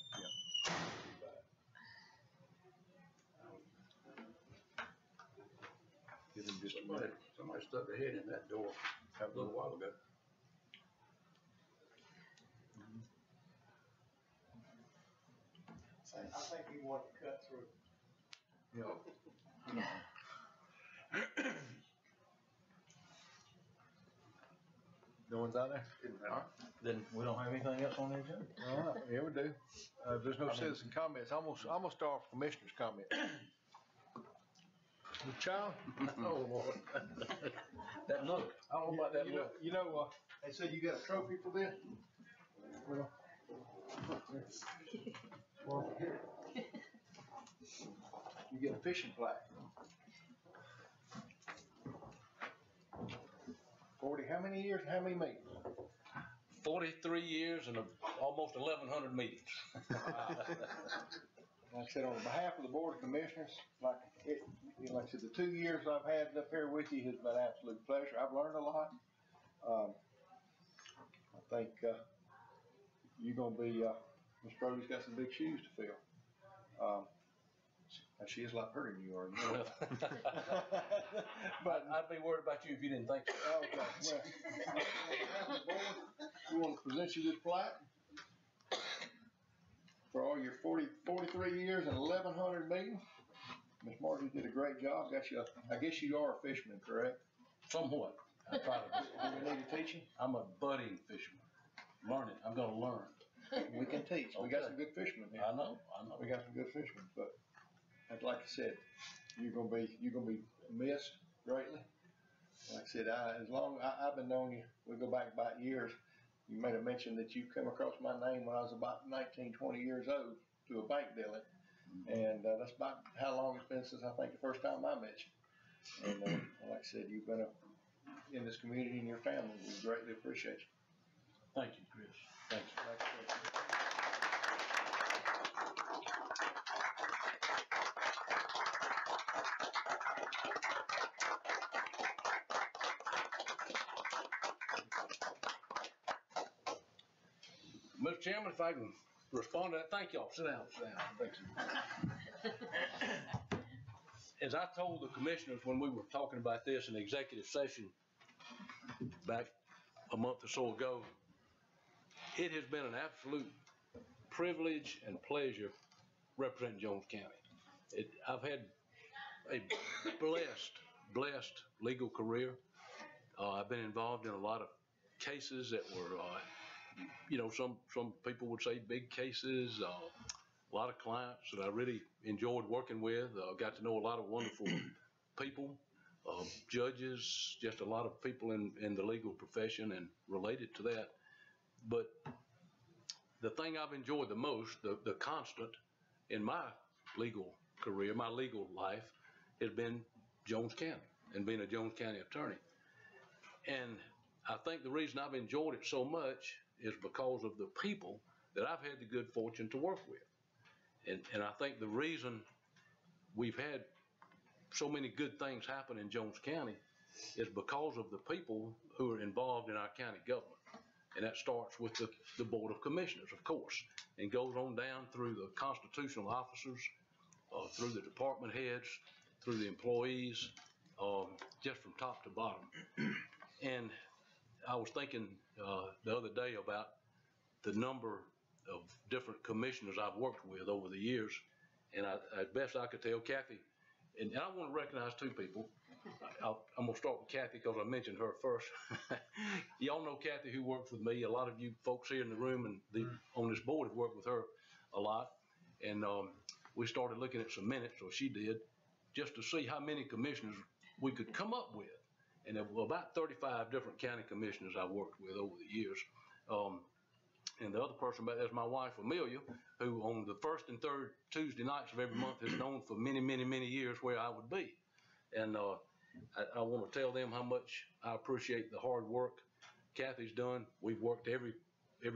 Give them just a Somebody, minute. somebody stuck their head in that door a little while ago. I think he wanted to cut through. Yeah. No one's out there? Then we don't have anything else on the agenda? All right, yeah, we do. If there's no citizen comments, I'm gonna start with commissioner's comment. The child? Oh, Lord. That look, I don't know about that look. They said you got a trophy for this? Well, here. You get a fishing flag. 40, how many years, how many meetings? 43 years and almost 1,100 meetings. Like I said, on behalf of the Board of Commissioners, like I said, the 2 years I've had up here with you has been an absolute pleasure. I've learned a lot. I think you're going to be, Ms. Brody's got some big shoes to fill. She is a lot prettier than you are. You know? But I'd be worried about you if you didn't think so. Okay, well, on behalf of the board, we want to present you this plaque for all your 43 years and 1,100 meetings. Ms. Marty did a great job. I guess you are a fisherman, correct? Somewhat. I try to. Do we need to teach you? I'm a budding fisherman. Learning. I'm going to learn. We can teach. We got some good fishermen here. I know. We got some good fishermen, but like I said, you're gonna be missed greatly. Like I said, I've been knowing you. We go back about years. You made a mention that you come across my name when I was about 19, 20 years old through a bank dealing, and that's about how long it's been since I think the first time I met you. And like I said, you've been in this community and your family. We greatly appreciate you. Thank you, Chris. Thank you. Mr. Chairman, if I can respond to that, thank y'all. Sit down. Thank you. As I told the commissioners when we were talking about this in executive session back a month or so ago, it has been an absolute privilege and pleasure representing Jones County. I've had a blessed legal career. I've been involved in a lot of cases that were, some people would say big cases, a lot of clients that I really enjoyed working with. Got to know a lot of wonderful people, judges, just a lot of people in the legal profession and related to that. But the thing I've enjoyed the most, the constant in my legal career, my legal life, has been Jones County and being a Jones County attorney. And I think the reason I've enjoyed it so much is because of the people that I've had the good fortune to work with. And I think the reason we've had so many good things happen in Jones County is because of the people who are involved in our county government. And that starts with the Board of Commissioners, of course, and goes on down through the constitutional officers, through the department heads, through the employees, just from top to bottom. And I was thinking the other day about the number of different commissioners I've worked with over the years. And as best I could tell, Kathy, and I want to recognize two people. I'm going to start with Kathy because I mentioned her first. Y'all know Kathy, who works with me. A lot of you folks here in the room and on this board have worked with her a lot. And we started looking at some minutes, or she did, just to see how many commissioners we could come up with. And there were about 35 different county commissioners I worked with over the years. And the other person, that's my wife, Amelia, who on the first and third Tuesday nights of every month has known for many, many, many years where I would be. And I want to tell them how much I appreciate the hard work Kathy's done. We've worked every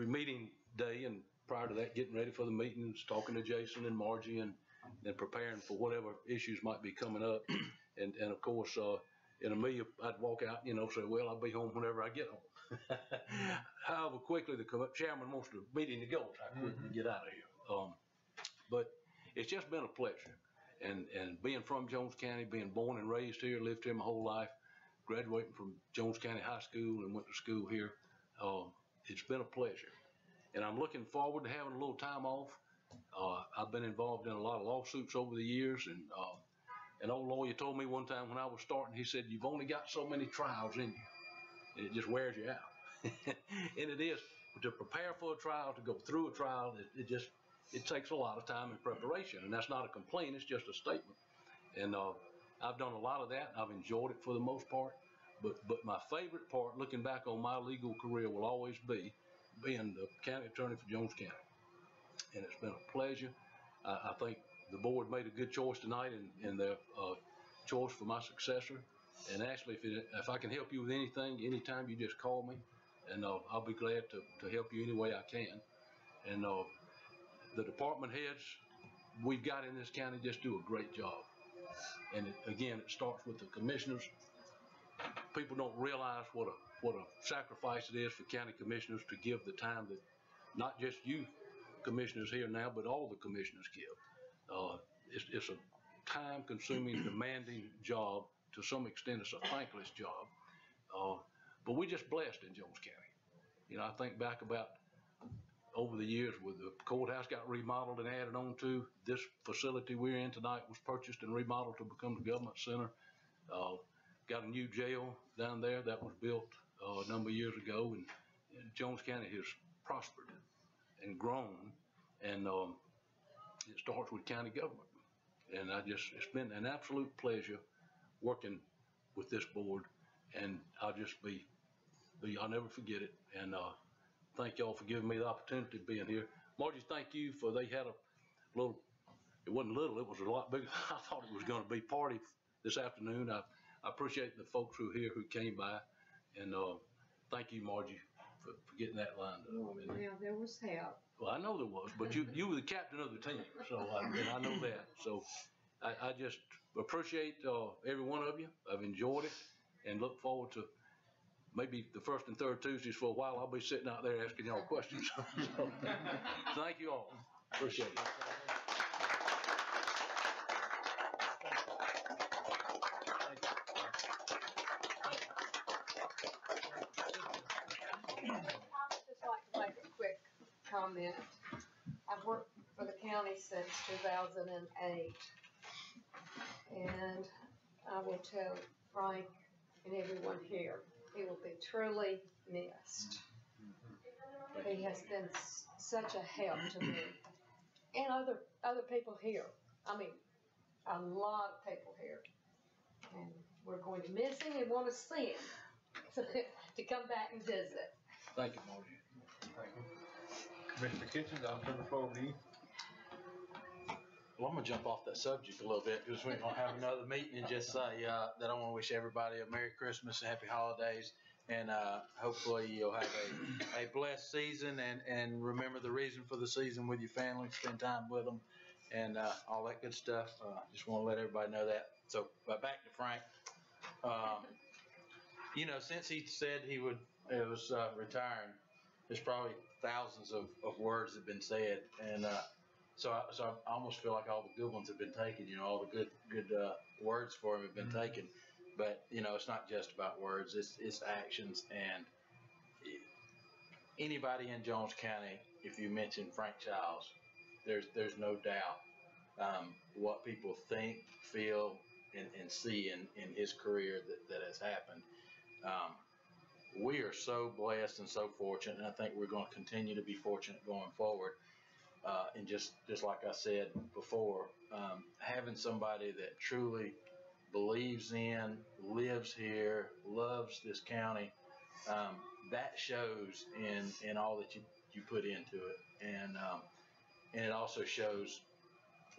meeting day, and prior to that, getting ready for the meetings, talking to Jason and Margie, and preparing for whatever issues might be coming up. And of course, in Amelia, I'd walk out, say, well, I'll be home whenever I get home. However quickly the chairman wants the meeting to go, I quickly get out of here. But it's just been a pleasure. And being from Jones County, being born and raised here, lived here my whole life, graduating from Jones County High School and went to school here, it's been a pleasure. And I'm looking forward to having a little time off. I've been involved in a lot of lawsuits over the years, and an old lawyer told me one time when I was starting, he said, you've only got so many trials in you, and it just wears you out. And it is, to prepare for a trial, to go through a trial, it takes a lot of time and preparation, and that's not a complaint, it's just a statement. And I've done a lot of that. I've enjoyed it for the most part, but my favorite part, looking back on my legal career, will always be being the county attorney for Jones County. And it's been a pleasure. I think the board made a good choice tonight in their choice for my successor. And Ashley, if I can help you with anything, anytime, you just call me, and I'll be glad to help you any way I can. And the department heads we've got in this county just do a great job. And again, it starts with the commissioners. People don't realize what a sacrifice it is for county commissioners to give the time that not just you commissioners here now, but all the commissioners give. It's a time-consuming, demanding job. To some extent, it's a thankless job. But we're just blessed in Jones County. I think back about over the years where the courthouse got remodeled and added on to. This facility we're in tonight was purchased and remodeled to become the government center. Got a new jail down there that was built a number of years ago, and Jones County has prospered and grown, and it starts with county government. And it's been an absolute pleasure working with this board, and I'll never forget it. And thank y'all for giving me the opportunity of being here. Margie, thank you they had a little, it wasn't little, it was a lot bigger than I thought it was going to be, party this afternoon. I appreciate the folks who are here who came by, and thank you, Margie, for getting that lined up. Well, there was help. Well, I know there was, but you were the captain of the team, so and I know that. So I just appreciate every one of you. I've enjoyed it and look forward to maybe the first and third Tuesdays for a while. I'll be sitting out there asking y'all questions. So, thank you all. Appreciate it. Comment. I've worked for the county since 2008, and I will tell Frank and everyone here, he will be truly missed. He has been such a help to me and other people here. I mean, a lot of people here, and we're going to miss him and want to see him to come back and visit. Thank you, Margie. Thank you. Commissioner Kitchens, I'll turn the floor to you. Well, I'm gonna jump off that subject a little bit because we're gonna have another meeting and just say that I want to wish everybody a Merry Christmas and Happy Holidays, and hopefully you'll have a blessed season, and remember the reason for the season with your family, spend time with them, and all that good stuff. Just want to let everybody know that. So, but back to Frank. Since he said he was retiring, there's probably thousands of words that have been said, and so I almost feel like all the good ones have been taken. All the good words for him have been taken, but it's not just about words. It's actions, and anybody in Jones County, if you mention Frank Childs, there's no doubt what people think, feel, and see in his career that has happened. We are so blessed and so fortunate, and I think we're going to continue to be fortunate going forward. And just like I said before, having somebody that truly believes in, lives here, loves this county, that shows in all that you put into it, and it also shows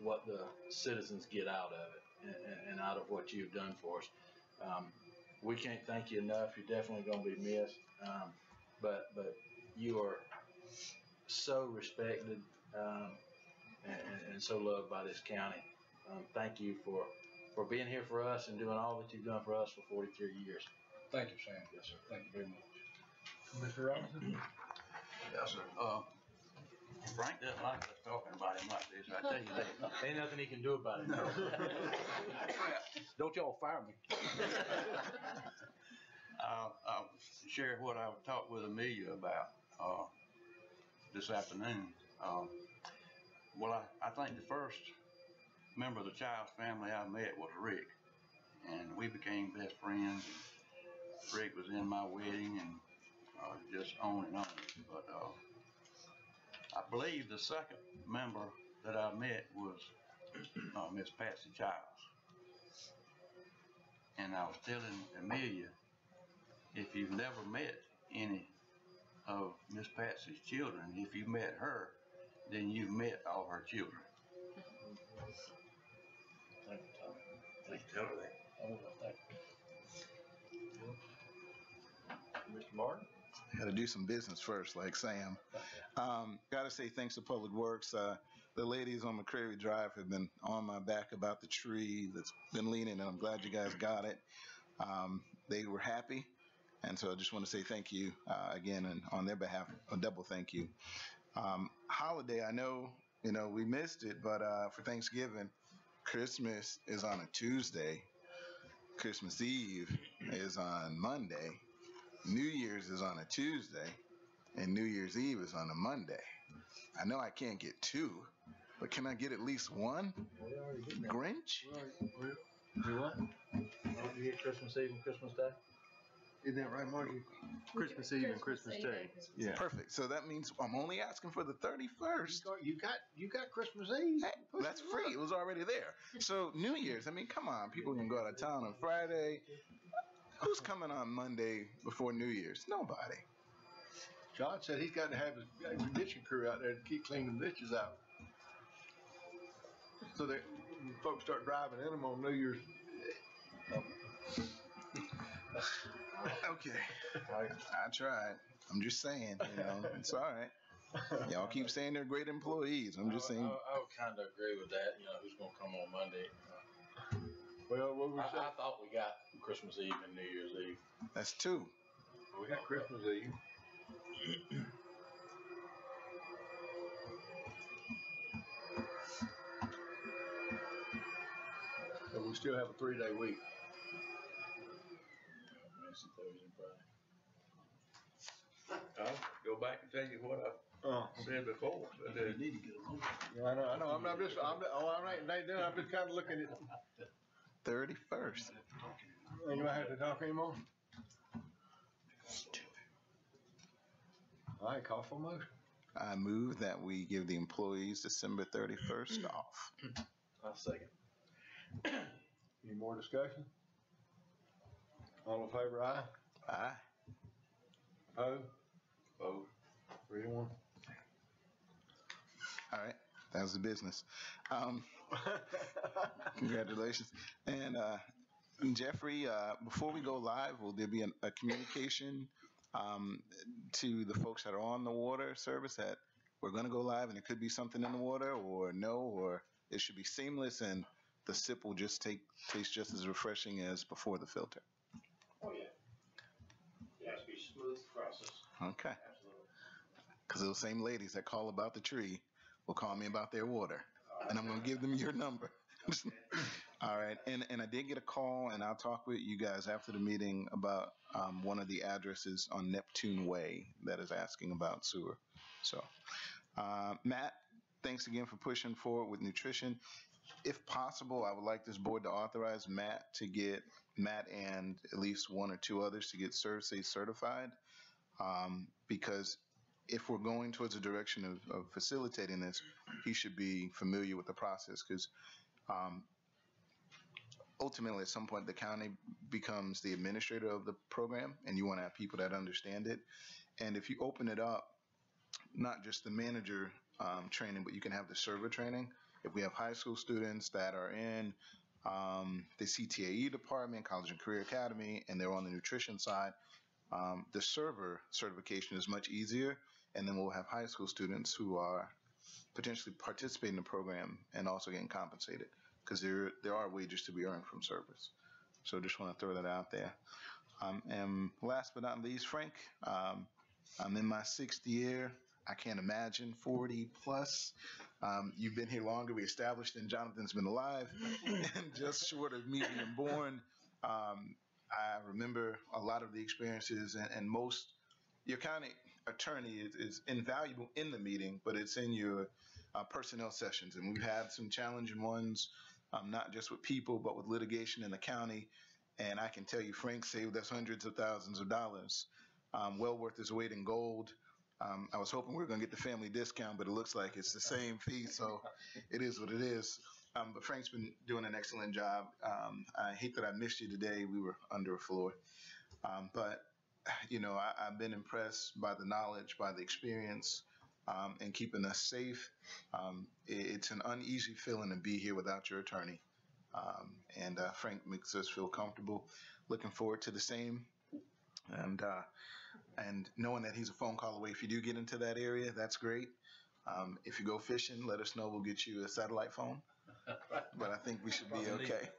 what the citizens get out of it and out of what you've done for us. We can't thank you enough. You're definitely going to be missed, but you are so respected and so loved by this county. Thank you for being here for us and doing all that you've done for us for 43 years. Thank you, Sam. Yes, sir. Thank you very much. Mr. Robinson? Yes, sir. Frank doesn't like us talking about him like this, I tell you that. Ain't nothing he can do about it. Don't y'all fire me. I'll share what I've talked with Amelia about this afternoon. Well, I think the first member of the Childs family I met was Rick, and we became best friends. Rick was in my wedding, and just on and on. But I believe the second member that I met was Miss Patsy Childs. And I was telling Amelia, if you've never met any of Miss Patsy's children, if you met her, then you've met all her children. Thank you, Tom. Thank you, tell her that. Thank you. Mr. Martin? Got to do some business first, like Sam. Got to say thanks to Public Works. The ladies on McCrary Drive have been on my back about the tree that's been leaning, and I'm glad you guys got it. They were happy, and so I just want to say thank you again, and on their behalf, a double thank you. Holiday, I know, we missed it, but for Thanksgiving, Christmas is on a Tuesday. Christmas Eve is on Monday. New Year's is on a Tuesday, and New Year's Eve is on a Monday. I know I can't get two, but can I get at least one? Grinch? You what? You get Christmas Eve and Christmas Day? Isn't that right, Margie? Christmas Eve and Christmas Day. Yeah. Perfect. So that means I'm only asking for the 31st. You got Christmas Eve. Hey, that's free. It was already there. So New Year's, come on. People can go out of town on Friday. Who's coming on Monday before New Year's? Nobody. John said he's got to have his ditching crew out there to keep cleaning the ditches out. So that when folks start driving in them on New Year's. Okay. I tried. I'm just saying, it's all right. Y'all keep saying they're great employees. I'm just saying. I would kind of agree with that. Who's going to come on Monday? Well, what we I thought we got Christmas Eve and New Year's Eve. That's two. We got Christmas Eve. But we still have a 3-day week. Wednesday, Thursday, Friday. I'll go back and tell you what I said before. But, You need to get them. Yeah, I know. I'm just kind of looking at 31st. You don't have to talk anymore? All right, call for a motion. I move that we give the employees December 31st off. I'll second. Any more discussion? All in favor, aye? Aye. Opposed? Opposed. 3-1. All right. That was the business. Congratulations. And Jeffrey, before we go live, will there be a communication to the folks that are on the water service that we're going to go live and it could be something in the water, or no, or it should be seamless and the sip will just taste just as refreshing as before the filter? Oh, yeah. It has to be a smooth process. Okay. Absolutely. Because those same ladies that call about the tree will call me about their water, and I'm going to give them your number. All right. And I did get a call, and I'll talk with you guys after the meeting about one of the addresses on Neptune Way that is asking about sewer. So, Matt, thanks again for pushing forward with nutrition. If possible, I would like this board to authorize Matt and at least one or two others to get ServSafe certified. Because if we're going towards a direction of facilitating this, he should be familiar with the process, because ultimately at some point the county becomes the administrator of the program, and you want to have people that understand it. And if you open it up, not just the manager training, but you can have the server training. If we have high school students that are in the CTAE department, College and Career Academy, and they're on the nutrition side, the server certification is much easier. And then we'll have high school students who are potentially participating in the program and also getting compensated, because there are wages to be earned from servers. So just want to throw that out there. And last but not least, Frank, I'm in my 6th year. I can't imagine 40 plus. You've been here longer. We established, and Jonathan's been alive and just short of me being born. I remember a lot of the experiences, and most, your county attorney is invaluable in the meeting, but it's in your personnel sessions. And we've had some challenging ones, not just with people, but with litigation in the county. And I can tell you, Frank saved us hundreds of thousands of dollars. Well worth his weight in gold. I was hoping we were going to get the family discount, but it looks like it's the same fee, so it is what it is. But Frank's been doing an excellent job. I hate that I missed you today. We were under a floor. But, you know, I've been impressed by the knowledge, by the experience, and keeping us safe. It's an uneasy feeling to be here without your attorney. And Frank makes us feel comfortable. Looking forward to the same. And knowing that he's a phone call away, if you do get into that area, that's great. If you go fishing, let us know. We'll get you a satellite phone. But I think we should be okay.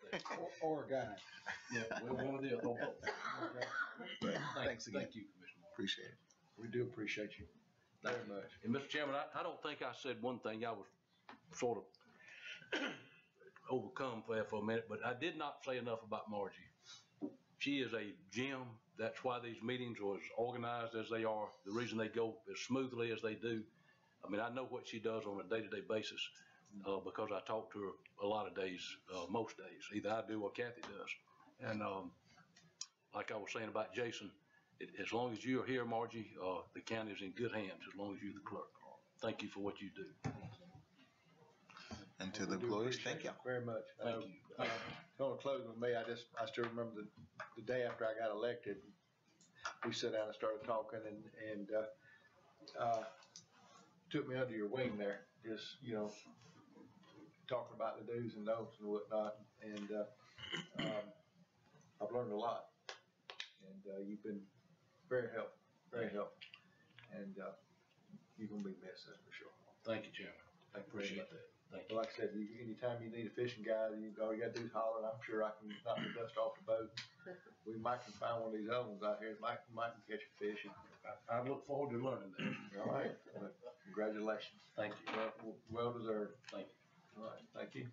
Or a guy. Yeah, one of the other. Thanks again. Thank you, Commissioner Martin. Appreciate it. We do appreciate you very much. And Mr. Chairman, I don't think I said one thing. I was sort of overcome for a minute, but I did not say enough about Margie. She is a gem. That's why these meetings are as organized as they are. The reason they go as smoothly as they do. I mean, I know what she does on a day-to-day basis because I talk to her a lot of days, most days. Either I do or Kathy does. And like I was saying about Jason, as long as you're here, Margie, the county is in good hands as long as you're the clerk. Thank you for what you do. And to the employees, thank you. Very much. Thank you. Going to close with me, I still remember the day after I got elected, we sat down and started talking, and took me under your wing there, just, you know, talking about the do's and don'ts and whatnot. And I've learned a lot, and you've been very helpful, and you're going to be missed, that's for sure. Thank you, Chairman. I appreciate that. Thank you. Like I said, anytime you need a fishing guide, all you got to do is holler, and I'm sure I can knock the dust off the boat. We might can find one of these other ones out here that might catch a fish. I look forward to learning that. All right. Congratulations. Thank you. Well deserved. Thank you. All right. Thank you.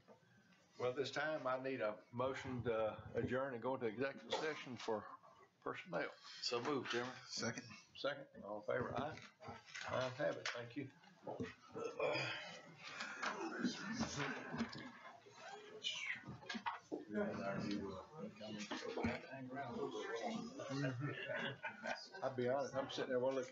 Well, at this time, I need a motion to adjourn and go into executive session for personnel. So moved, Chairman. Second. Second. All in favor? Aye. Ayes have it. Thank you. I'll be honest, I'm sitting there looking